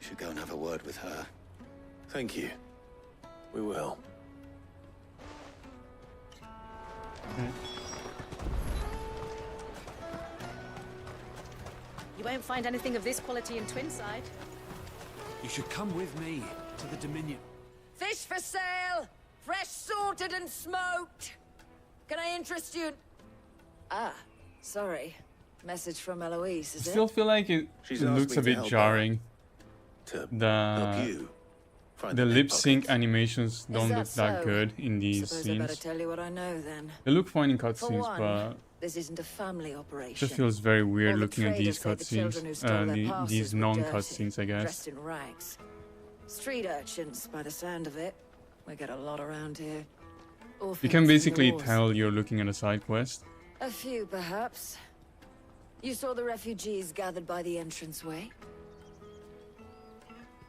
You should go and have a word with her. Thank you. We will. You won't find anything of this quality in Twinside. You should come with me to the Dominion. Fish for sale! Fresh sorted and smoked. Can I interest you in... Ah, sorry. Message from Eloise, I is still it? feel like it looks a bit jarring. The lip sync animations don't look that good in these Suppose I better scenes. tell you what I know then. They look fine in For cutscenes, one, but this isn't a family it operation. just feels very weird All the looking at these traders say the children who cutscenes. stole their passes These were non-cutscenes, I dirty, guess. Dressed in rags. Street urchins, by the sound of it. We get a lot around here. You can basically tell you're looking at a side quest. A few, perhaps. You saw the refugees gathered by the entranceway?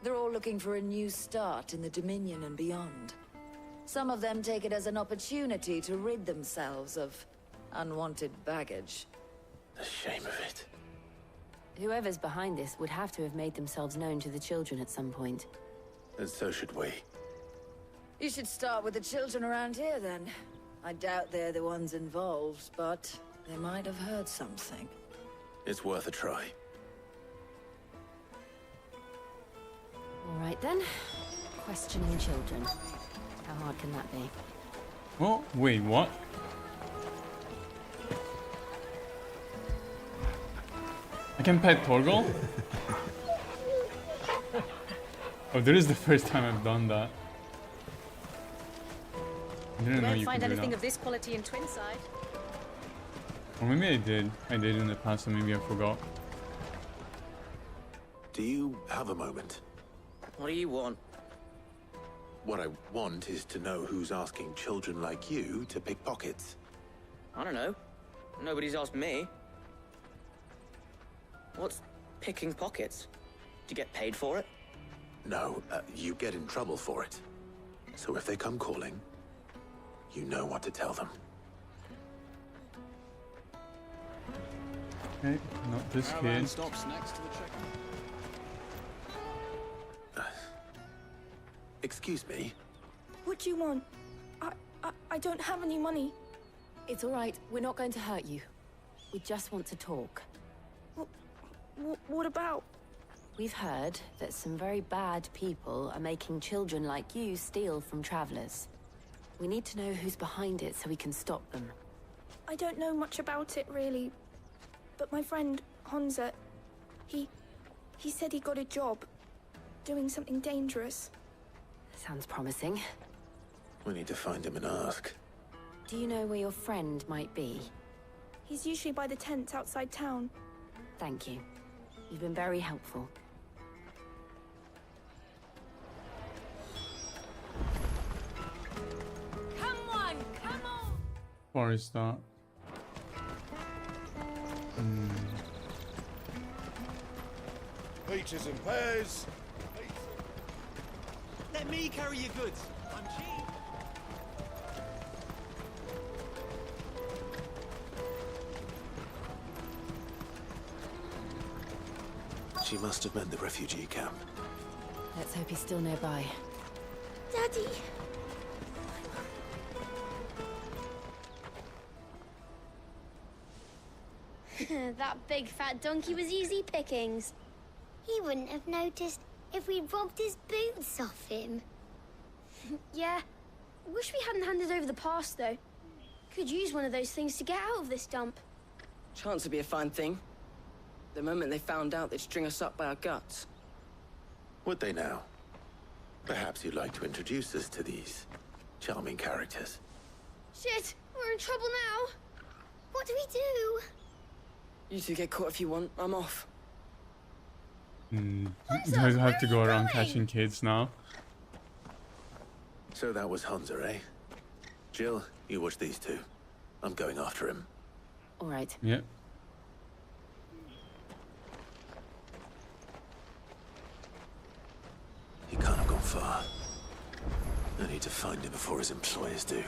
They're all looking for a new start in the Dominion and beyond. Some of them take it as an opportunity to rid themselves of unwanted baggage. The shame of it. Whoever's behind this would have to have made themselves known to the children at some point. And so should we. You should start with the children around here, then. I doubt they're the ones involved, but they might have heard something. It's worth a try. All right then. Questioning children. How hard can that be? Oh, wait, what? I can pet Torgal? Oh, this is the first time I've done that. I didn't You know won't you find could do anything that. of this quality in Twinside. Or maybe I did. I did in the past, and maybe I forgot. Do you have a moment? What do you want? What I want is to know who's asking children like you to pick pockets. I don't know. Nobody's asked me. What's picking pockets? Do you get paid for it? No, you get in trouble for it. So if they come calling, you know what to tell them. Okay, not this Caravan kid. stops next to the chicken. Excuse me? What do you want? I don't have any money. It's all right. We're not going to hurt you. We just want to talk. What about? We've heard that some very bad people are making children like you steal from travelers. We need to know who's behind it so we can stop them. I don't know much about it, really. But my friend, Honza, he said he got a job doing something dangerous. Sounds promising. We need to find him and ask. Do you know where your friend might be? He's usually by the tents outside town. Thank you. You've been very helpful. Come on, come on! Or is that? Peaches and pears. Let me carry your goods. I'm cheap. She must have meant the refugee camp. Let's hope he's still nearby. Daddy! That big fat donkey was easy pickings. He wouldn't have noticed if we'd robbed his boots off him. Yeah. Wish we hadn't handed over the pass, though. Could use one of those things to get out of this dump. Chance would be a fine thing. The moment they found out, they'd string us up by our guts. Would they now? Perhaps you'd like to introduce us to these charming characters. Shit! We're in trouble now! What do we do? You two get caught if you want. I'm off. You guys have to go around catching kids now. So that was Hunter, eh? Jill, you watch these two. I'm going after him. All right. Yep. He can't have gone far. I need to find him before his employers do.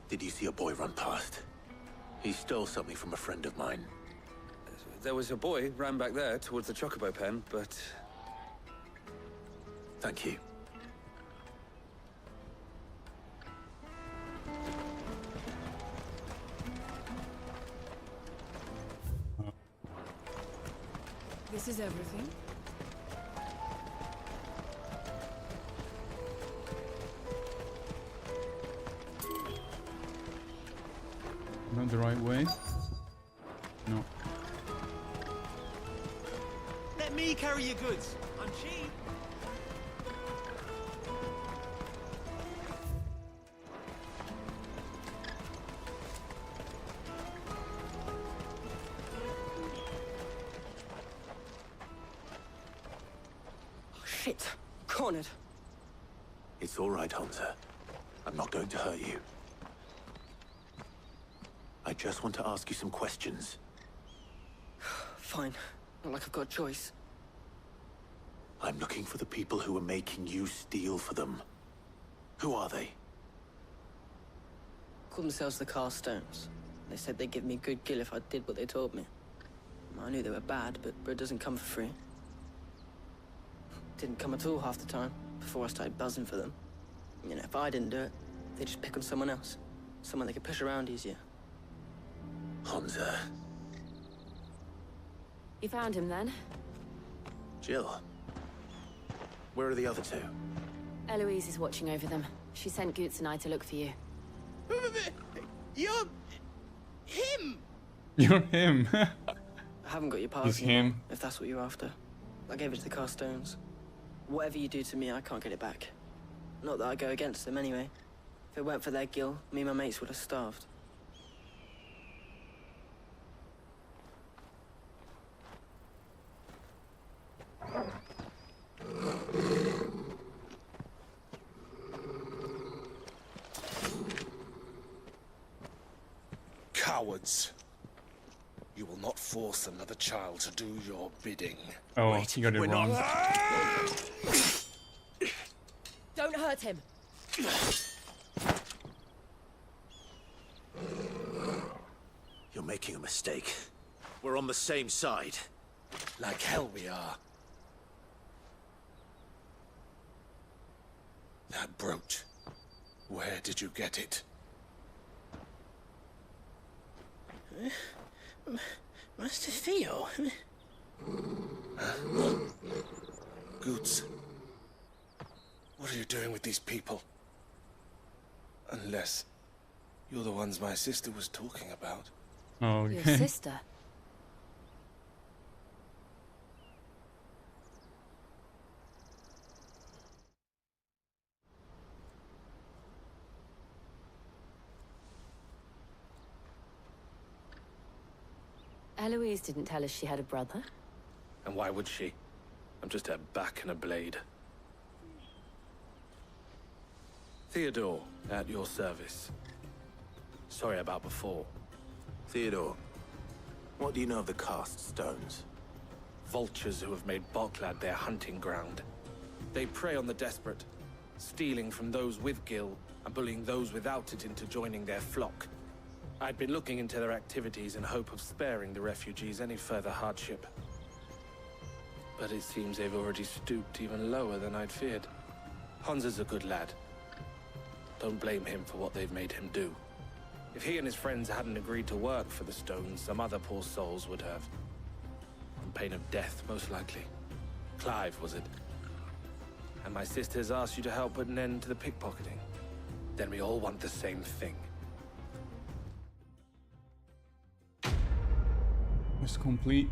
Did you see a boy run past? He stole something from a friend of mine. There was a boy ran back there towards the chocobo pen, but... Thank you. This is everything. Not the right way? No. Let me carry your goods. I'm cheap. Oh, shit. Cornered. It's all right, Hansa. I'm not going to hurt you. I just want to ask you some questions. Fine. Not like I've got a choice. I'm looking for the people who are making you steal for them. Who are they? Called themselves the Carstones. They said they'd give me good gill if I did what they told me. I knew they were bad, but bread doesn't come for free. Didn't come at all half the time, before I started buzzing for them. You know, if I didn't do it, they'd just pick on someone else. Someone they could push around easier. Hansa. You found him then? Jill. Where are the other two? Eloise is watching over them. She sent Goots and I to look for you. You're... him! You're him. I haven't got your pass. He's him. If that's what you're after. I gave it to the Carstones. Whatever you do to me, I can't get it back. Not that I go against them anyway. If it weren't for their gill, me and my mates would have starved. Cowards. You will not force another child to do your bidding. Oh, Wait, you got it we're wrong. Don't hurt him. You're making a mistake. We're on the same side. Like hell we are. That brooch. Where did you get it? Master Theo? Goots. What are you doing with these people? Unless you're the ones my sister was talking about. Oh, Your okay. sister? Eloise didn't tell us she had a brother. And why would she? I'm just her back and a blade. Theodore, at your service. Sorry about before. Theodore, what do you know of the cast stones? Vultures who have made Boklad their hunting ground. They prey on the desperate, stealing from those with gil and bullying those without it into joining their flock. I'd been looking into their activities in hope of sparing the refugees any further hardship. But it seems they've already stooped even lower than I'd feared. Hansa's a good lad. Don't blame him for what they've made him do. If he and his friends hadn't agreed to work for the stones, some other poor souls would have. On pain of death, most likely. Clive, was it? And my sisters asked you to help put an end to the pickpocketing. Then we all want the same thing. It's complete.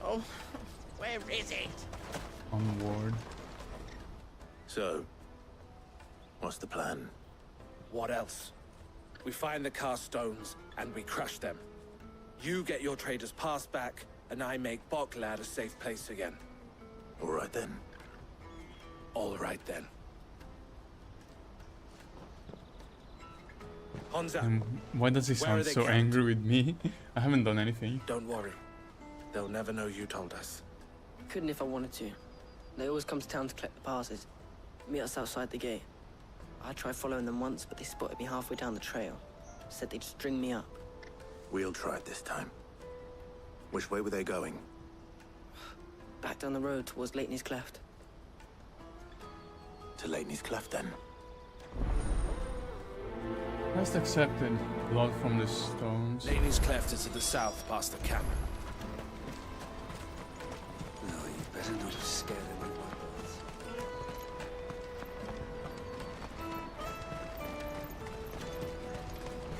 Oh, where is it? Onward. So, what's the plan? What else? We find the cast stones, and we crush them. You get your trader's pass back, and I make Boklad a safe place again. All right then. All right then. Hansa, Why does he where sound are they so kept? angry with me? I haven't done anything. Don't worry. They'll never know you told us. Couldn't if I wanted to. They always come to town to collect the passes. Meet us outside the gate. I tried following them once, but they spotted me halfway down the trail. Said they'd string me up. We'll try it this time. Which way were they going? Back down the road towards Leighton's Cleft. to Laney's Cleft, then. Quest accepted. Blood from the stones. Laney's Cleft is to the south, past the camp. No, you better not have scared anyone else.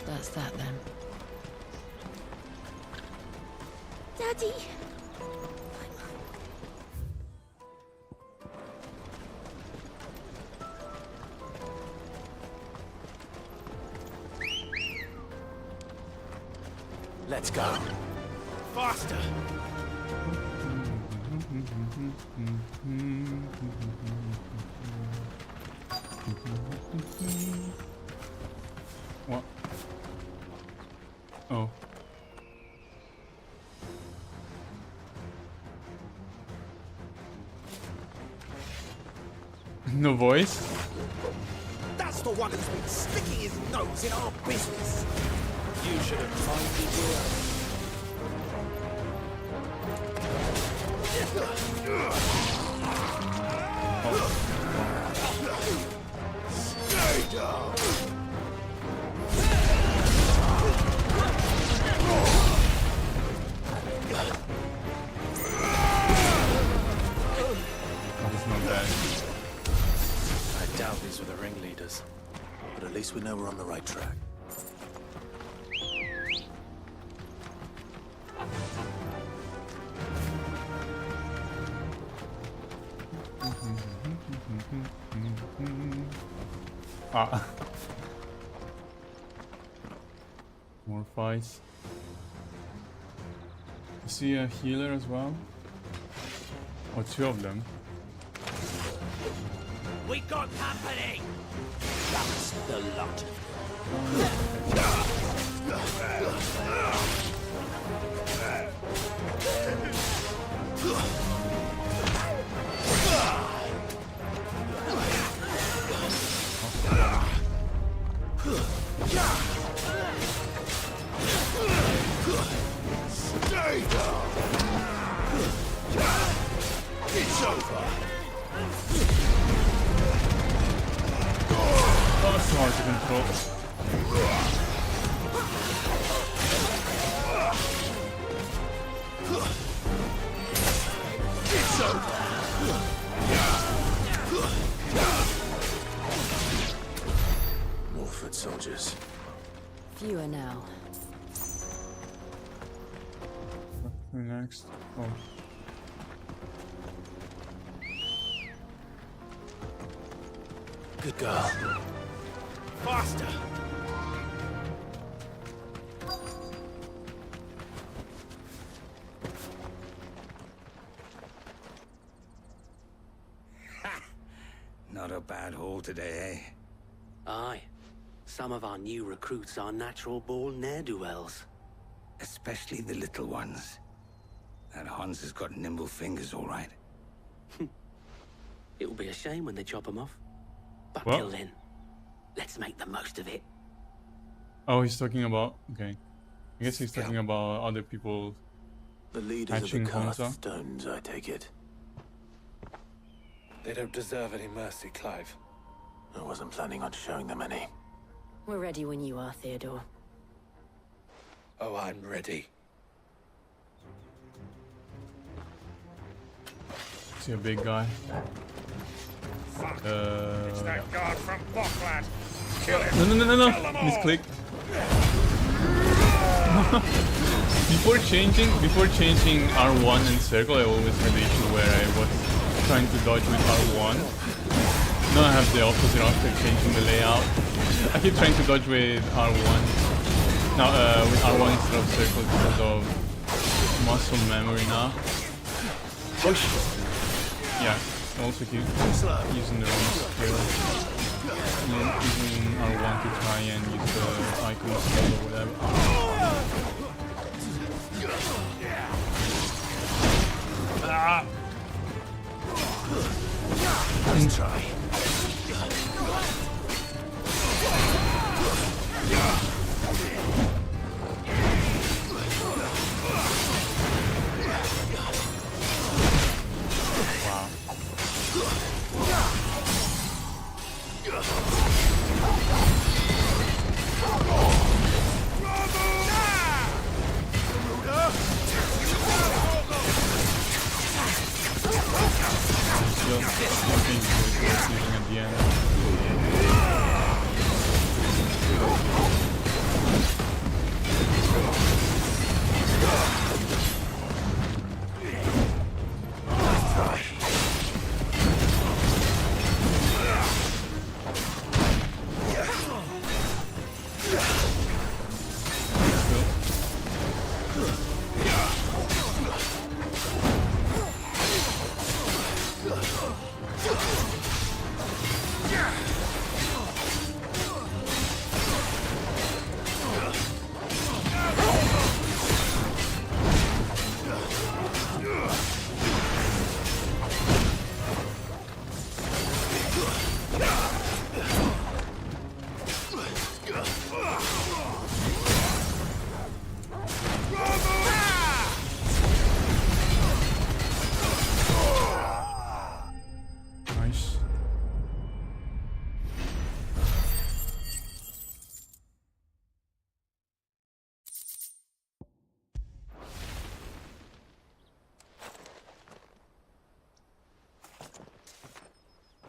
That's that then. Daddy! Let's go. Faster! What? Oh. No voice? That's the one who's been sticking his nose in our business. You should have minded your own. Stay down. That is not bad. I doubt these were the ringleaders. But at least we know we're on the right track. Ah. More fights. I see a healer as well. Or two of them. We got company. That's the lot. Stay down. It's over. Oh, it's hard to control. It's over. More foot soldiers. Fewer now. Who next? Oh. Good girl. Faster. Not a bad haul today, eh? Aye. Some of our new recruits are natural-born ne'er-do-wells. Especially the little ones. That Hans has got nimble fingers, all right. It'll be a shame when they chop them off. But What? till then, let's make the most of it. Oh, he's talking about... Okay. I guess he's talking about other people The leaders of the hatching Cast Hansa. Stones, I take it. They don't deserve any mercy, Clive. I wasn't planning on showing them any. We're ready when you are, Theodore. Oh, I'm ready. See a big guy. It's that guard from Bocklad. Kill him. No, no, no, no, Kill them no. all. Misclick. before changing R1 and circle, I always had the issue where I was trying to dodge with R1. Now I have the opposite after changing the layout. I keep trying to dodge with R1. Now with R1 instead of circle because of muscle memory now. Yeah, also keep using the wrong skill. Using R1 to try and use the icon skill or whatever. Ah! Let's try. Wow. just jumping to the season at the end. Nice.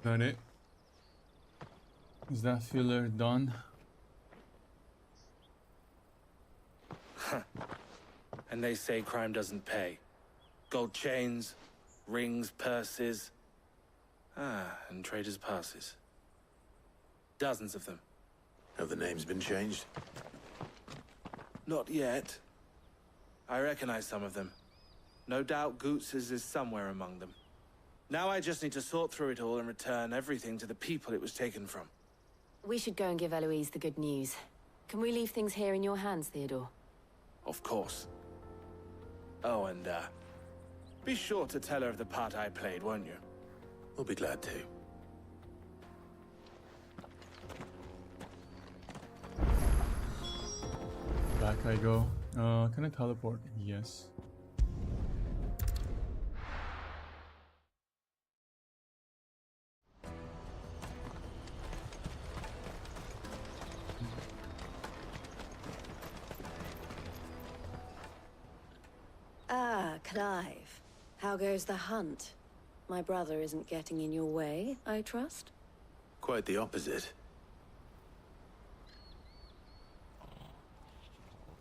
That it? Is that filler done? And they say crime doesn't pay. Gold chains, rings, purses. And traders' passes. Dozens of them. Have the names been changed? Not yet. I recognize some of them. No doubt Goots's is somewhere among them. Now I just need to sort through it all and return everything to the people it was taken from. We should go and give Eloise the good news. Can we leave things here in your hands, Theodore? Of course. Oh, and, be sure to tell her of the part I played, won't you? We'll be glad to. Back I go. Can I teleport? Yes. Ah, Clive. How goes the hunt? My brother isn't getting in your way, I trust? Quite the opposite.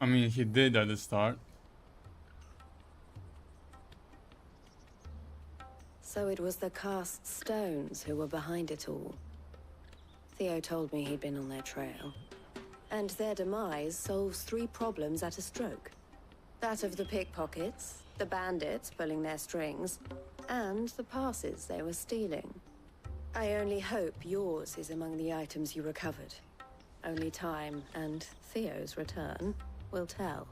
I mean, he did at the start. So it was the cast stones who were behind it all. Theo told me he'd been on their trail. And their demise solves 3 problems at a stroke. That of the pickpockets, the bandits pulling their strings, and the passes they were stealing. I only hope yours is among the items you recovered. Only time and Theo's return will tell.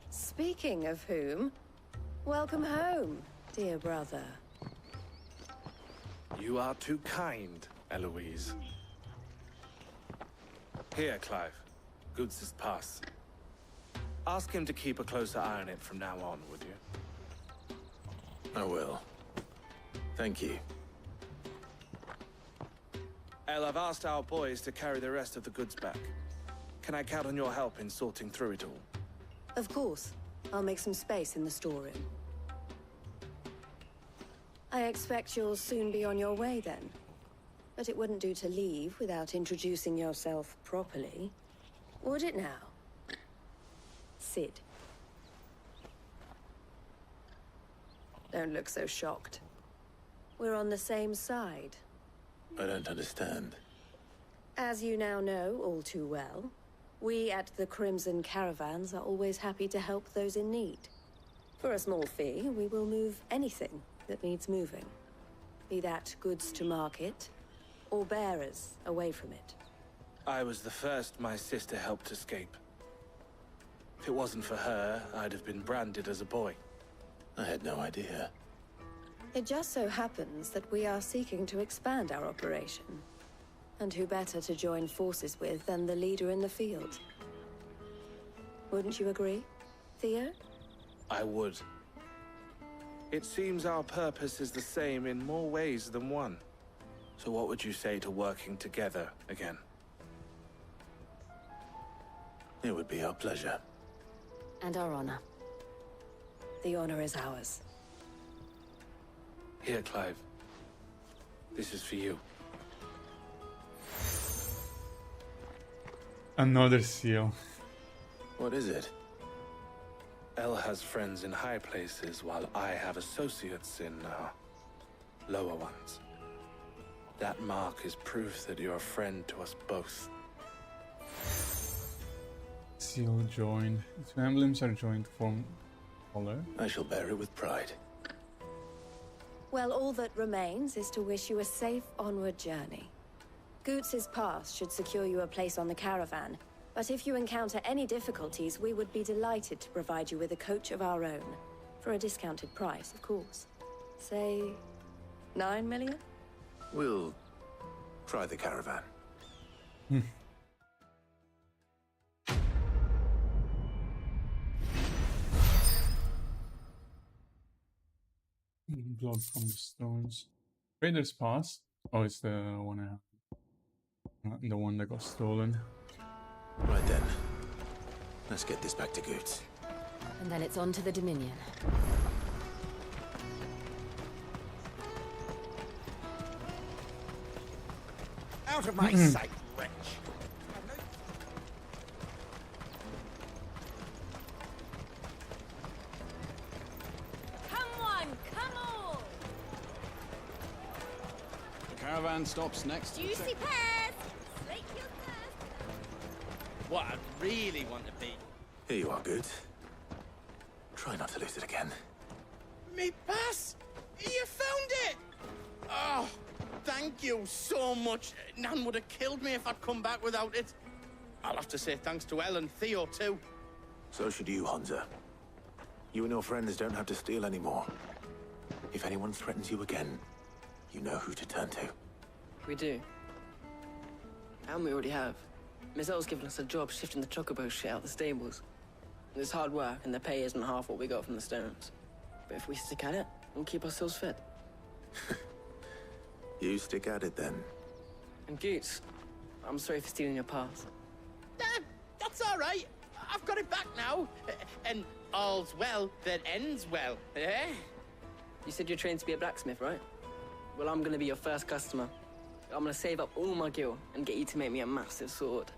Speaking of whom, welcome home, dear brother. You are too kind, Eloise. Here, Clive. Goods's pass. Ask him to keep a closer eye on it from now on, would you? I will. Thank you. El, I've asked our boys to carry the rest of the goods back. Can I count on your help in sorting through it all? Of course. I'll make some space in the storeroom. I expect you'll soon be on your way then. But it wouldn't do to leave without introducing yourself properly. Would it now? Sid. Don't look so shocked. We're on the same side. I don't understand. As you now know all too well, we at the Crimson Caravans are always happy to help those in need. For a small fee, we will move anything that needs moving. Be that goods to market, or bearers away from it. I was the first my sister helped escape. If it wasn't for her, I'd have been branded as a boy. I had no idea. It just so happens that we are seeking to expand our operation. And who better to join forces with than the leader in the field? Wouldn't you agree, Theo? I would. It seems our purpose is the same in more ways than one. So what would you say to working together again? It would be our pleasure. And our honor. The honor is ours. Here, Clive. This is for you. Another seal. What is it? El has friends in high places, while I have associates in, lower ones. That mark is proof that you're a friend to us both. Seal joined. Two emblems are joined to form color. I shall bear it with pride. Well, all that remains is to wish you a safe onward journey. Goots's pass should secure you a place on the caravan, but if you encounter any difficulties, we would be delighted to provide you with a coach of our own. For a discounted price, of course. Say, 9 million? We'll try the caravan. Blood from the stones. Raiders Pass. Oh, it's the one I have. The one that got stolen. Right then. Let's get this back to Goots. And then it's on to the Dominion. Out of my sight, wretch! Come on, come on! The caravan stops next. Juicy pears! Slake your thirst! What I really want to be. Here you are, Goots. Try not to lose it again. Me pass! You found it! Oh, thank you so much. Nan would have killed me if I'd come back without it. I'll have to say thanks to Elle and Theo, too. So should you, Honza. You and your friends don't have to steal anymore. If anyone threatens you again, you know who to turn to. We do. And we already have. Miss Elle's given us a job shifting the chocobo shit out the stables. It's hard work, and the pay isn't half what we got from the stones. But if we stick at it, we'll keep ourselves fed. You stick at it, then. And Goots, I'm sorry for stealing your pass. That's all right. I've got it back now. And all's well that ends well, eh? You said you're trained to be a blacksmith, right? Well, I'm gonna be your first customer. I'm gonna save up all my gil and get you to make me a massive sword.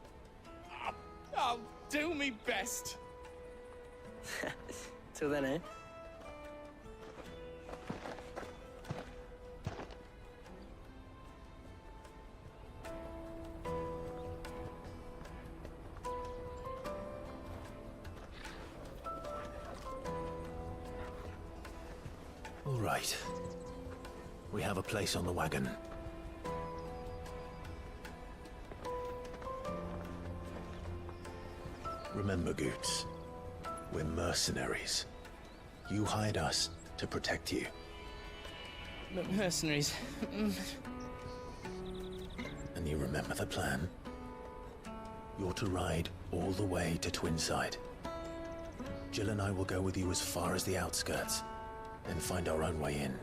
I'll do me best. Till then, eh? All right. We have a place on the wagon. Remember, Goots, we're mercenaries. You hired us to protect you. Mercenaries. And you remember the plan? You're to ride all the way to Twinside. Jill and I will go with you as far as the outskirts, then find our own way in.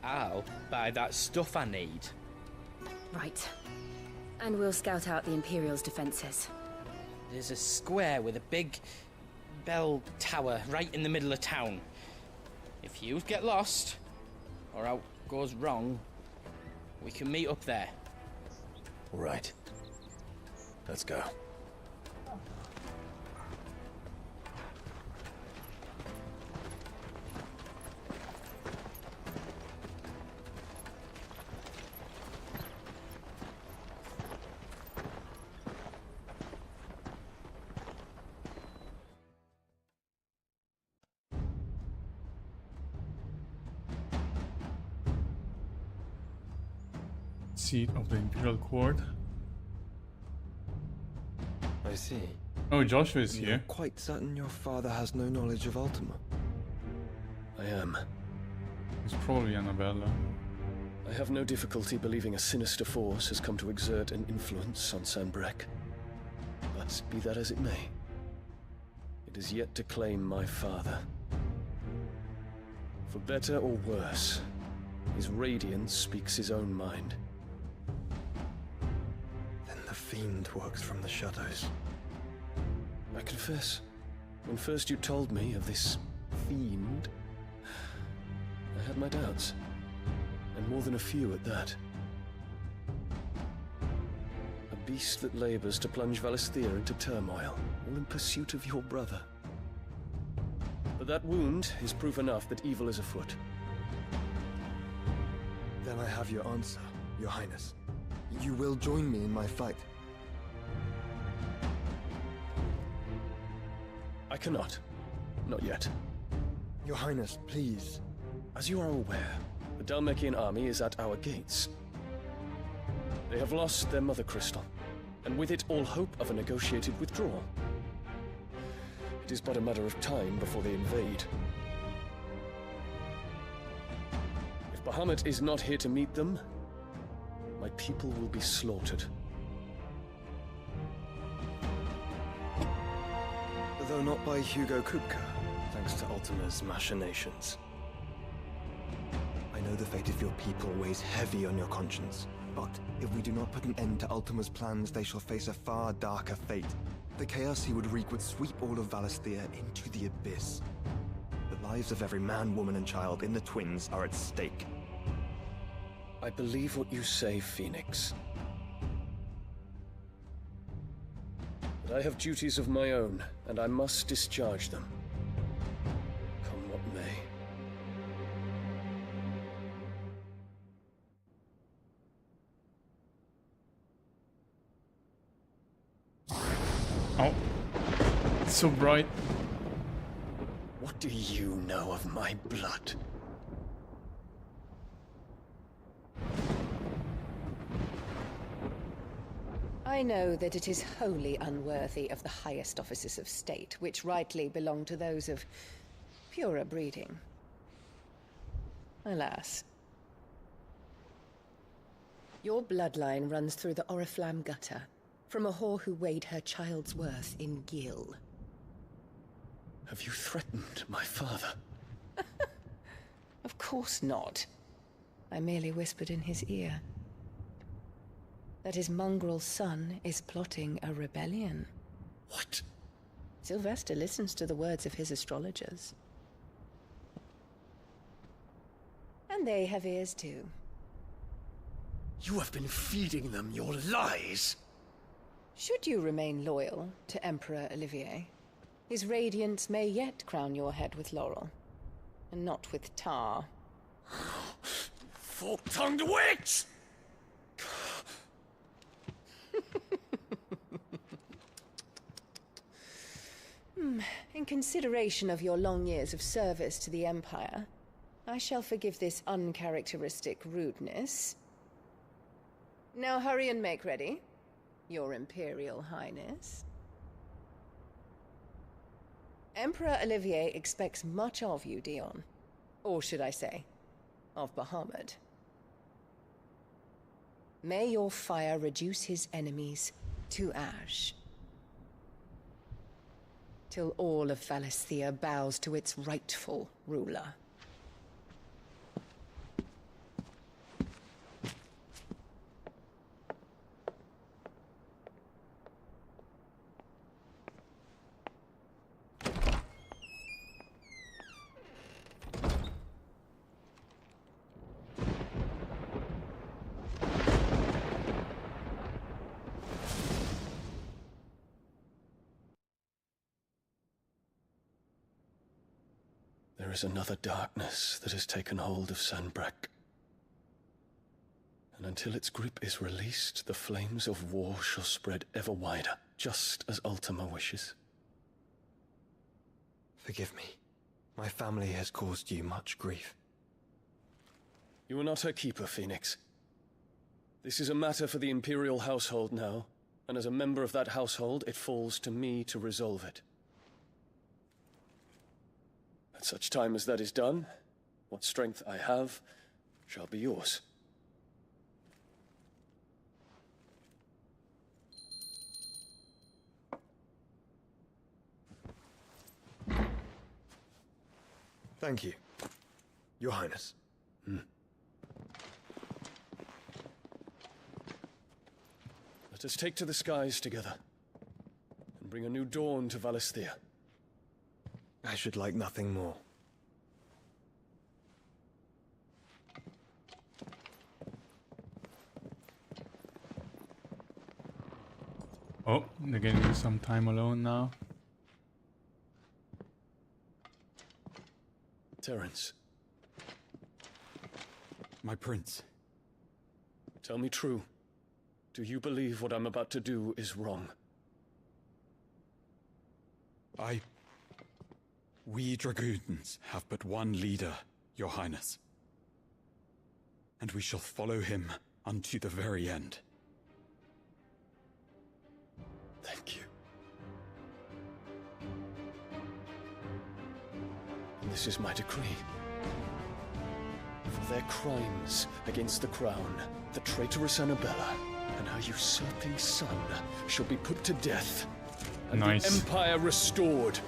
I'll buy that stuff I need. Right. And we'll scout out the Imperial's defenses. There's a square with a big bell tower right in the middle of town. If you get lost, or out goes wrong, we can meet up there. All right. Let's go. Seat of the Imperial Court. I see. Oh, Joshua is You're here. quite certain your father has no knowledge of Ultima? I am. It's probably Annabella. I have no difficulty believing a sinister force has come to exert an influence on Sanbreque. But be that as it may, it is yet to claim my father. For better or worse, his radiance speaks his own mind. Then the fiend works from the shadows. I confess, when first you told me of this fiend, I had my doubts. And more than a few at that. A beast that labors to plunge Valisthea into turmoil, all in pursuit of your brother. But that wound is proof enough that evil is afoot. Then I have your answer, Your Highness. You will join me in my fight. I cannot. Not yet. Your Highness, please. As you are aware, the Dhalmekian army is at our gates. They have lost their mother crystal, and with it all hope of a negotiated withdrawal. It is but a matter of time before they invade. If Bahamut is not here to meet them, my people will be slaughtered. Though not by Hugo Kupka, thanks to Ultima's machinations. I know the fate of your people weighs heavy on your conscience, but if we do not put an end to Ultima's plans, they shall face a far darker fate. The chaos he would wreak would sweep all of Valisthea into the abyss. The lives of every man, woman, and child in the Twins are at stake. I believe what you say, Phoenix. But I have duties of my own, and I must discharge them. Come what may. Oh, it's so bright. What do you know of my blood? I know that it is wholly unworthy of the highest offices of state, which rightly belong to those of purer breeding. Alas. Your bloodline runs through the Oriflamme gutter, from a whore who weighed her child's worth in Gil. Have you threatened my father? Of course not. I merely whispered in his ear that his mongrel son is plotting a rebellion. What? Sylvester listens to the words of his astrologers. And they have ears too. You have been feeding them your lies! Should you remain loyal to Emperor Olivier, his radiance may yet crown your head with laurel, and not with tar. Fork-tongued witch! In consideration of your long years of service to the Empire, I shall forgive this uncharacteristic rudeness. Now hurry and make ready, Your Imperial Highness. Emperor Olivier expects much of you, Dion. Or should I say, of Bahamut. May your fire reduce his enemies to ash, till all of Valisthea bows to its rightful ruler. There is another darkness that has taken hold of Sanbreque. And until its grip is released, the flames of war shall spread ever wider, just as Ultima wishes. Forgive me. My family has caused you much grief. You are not her keeper, Phoenix. This is a matter for the Imperial household now, and as a member of that household, it falls to me to resolve it. At such time as that is done, what strength I have shall be yours. Thank you, Your Highness. Let us take to the skies together, and bring a new dawn to Valisthea. I should like nothing more. Oh, they're getting some time alone now. Terence, my prince. tell me true. Do you believe what I'm about to do is wrong? We dragoons have but one leader, Your Highness. And we shall follow him unto the very end. Thank you. And this is my decree. For their crimes against the crown, the traitorous Annabella and her usurping son shall be put to death, and the Empire restored.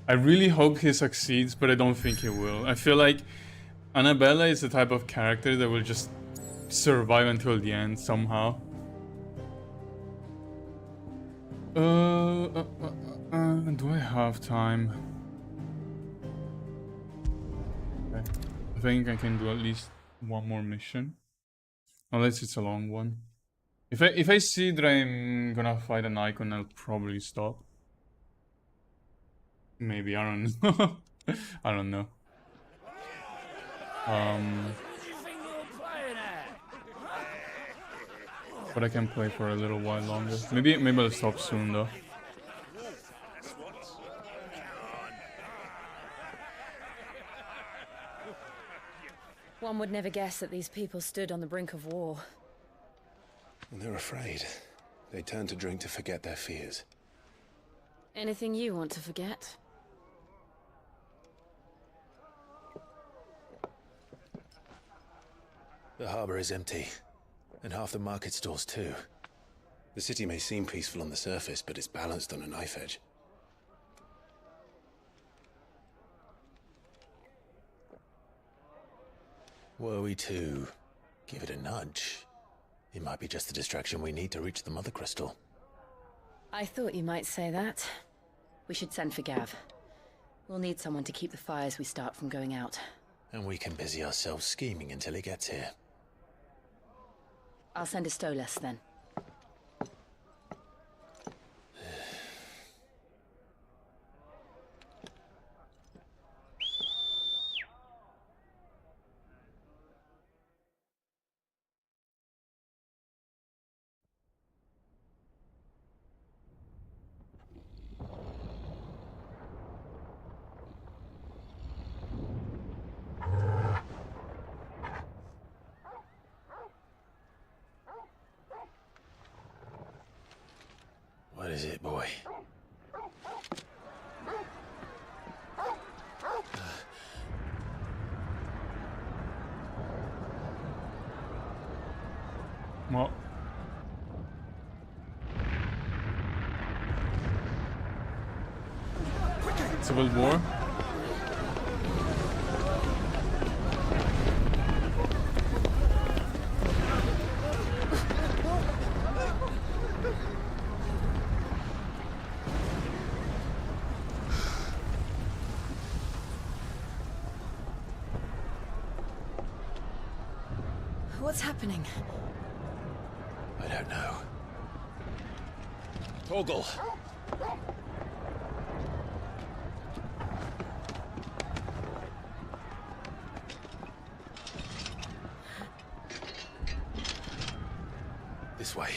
I really hope he succeeds, but I don't think he will. I feel like Annabella is the type of character that will just survive until the end somehow. Do I have time? Okay. I think I can do at least one more mission. Unless it's a long one. If I see that I'm gonna fight an icon, I'll probably stop. Maybe, I don't know. I don't know. But I can play for a little while longer. Maybe I'll stop soon though. One would never guess that these people stood on the brink of war. And they're afraid. They turn to drink to forget their fears. Anything you want to forget? The harbor is empty, and half the market stalls too. The city may seem peaceful on the surface, but it's balanced on a knife edge. Were we to give it a nudge, it might be just the distraction we need to reach the Mother Crystal. I thought you might say that. We should send for Gav. We'll need someone to keep the fires we start from going out. And we can busy ourselves scheming until he gets here. I'll send a Stolas then. What is it, boy? What? Civil War? What's happening? I don't know. Torgal! This way.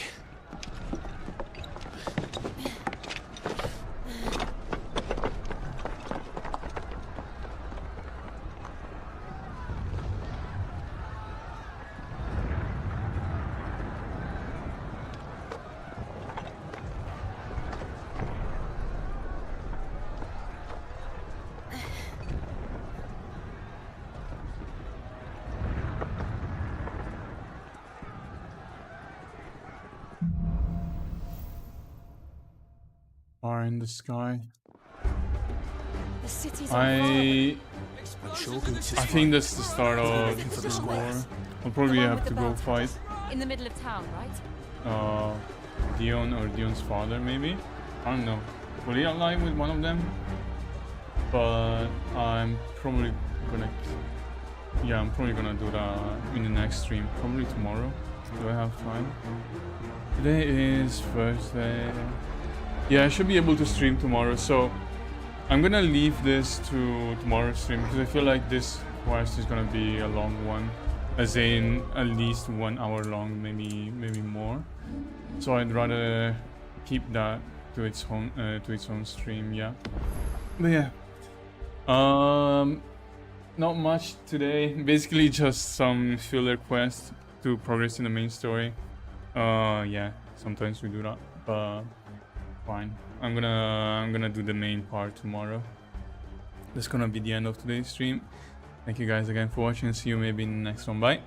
Far in the sky. The city's I think that's the start of the war. I'll probably have to go fight In the middle of town, right? Dion or Dion's father, maybe? I don't know. Will he ally with one of them? But I'm probably gonna... Yeah, I'm probably gonna do that in the next stream. Probably tomorrow. Do I have time? Today is Thursday. Yeah, I should be able to stream tomorrow, so I'm gonna leave this to tomorrow's stream because I feel like this quest is gonna be a long one, as in at least 1 hour long, maybe more. So I'd rather keep that to its own stream. Yeah, but yeah, not much today. Basically, just some filler quests to progress in the main story. Yeah, sometimes we do that, but fine. I'm gonna do the main part tomorrow. That's gonna be the end of today's stream. Thank you guys again for watching. See you maybe in the next one. Bye.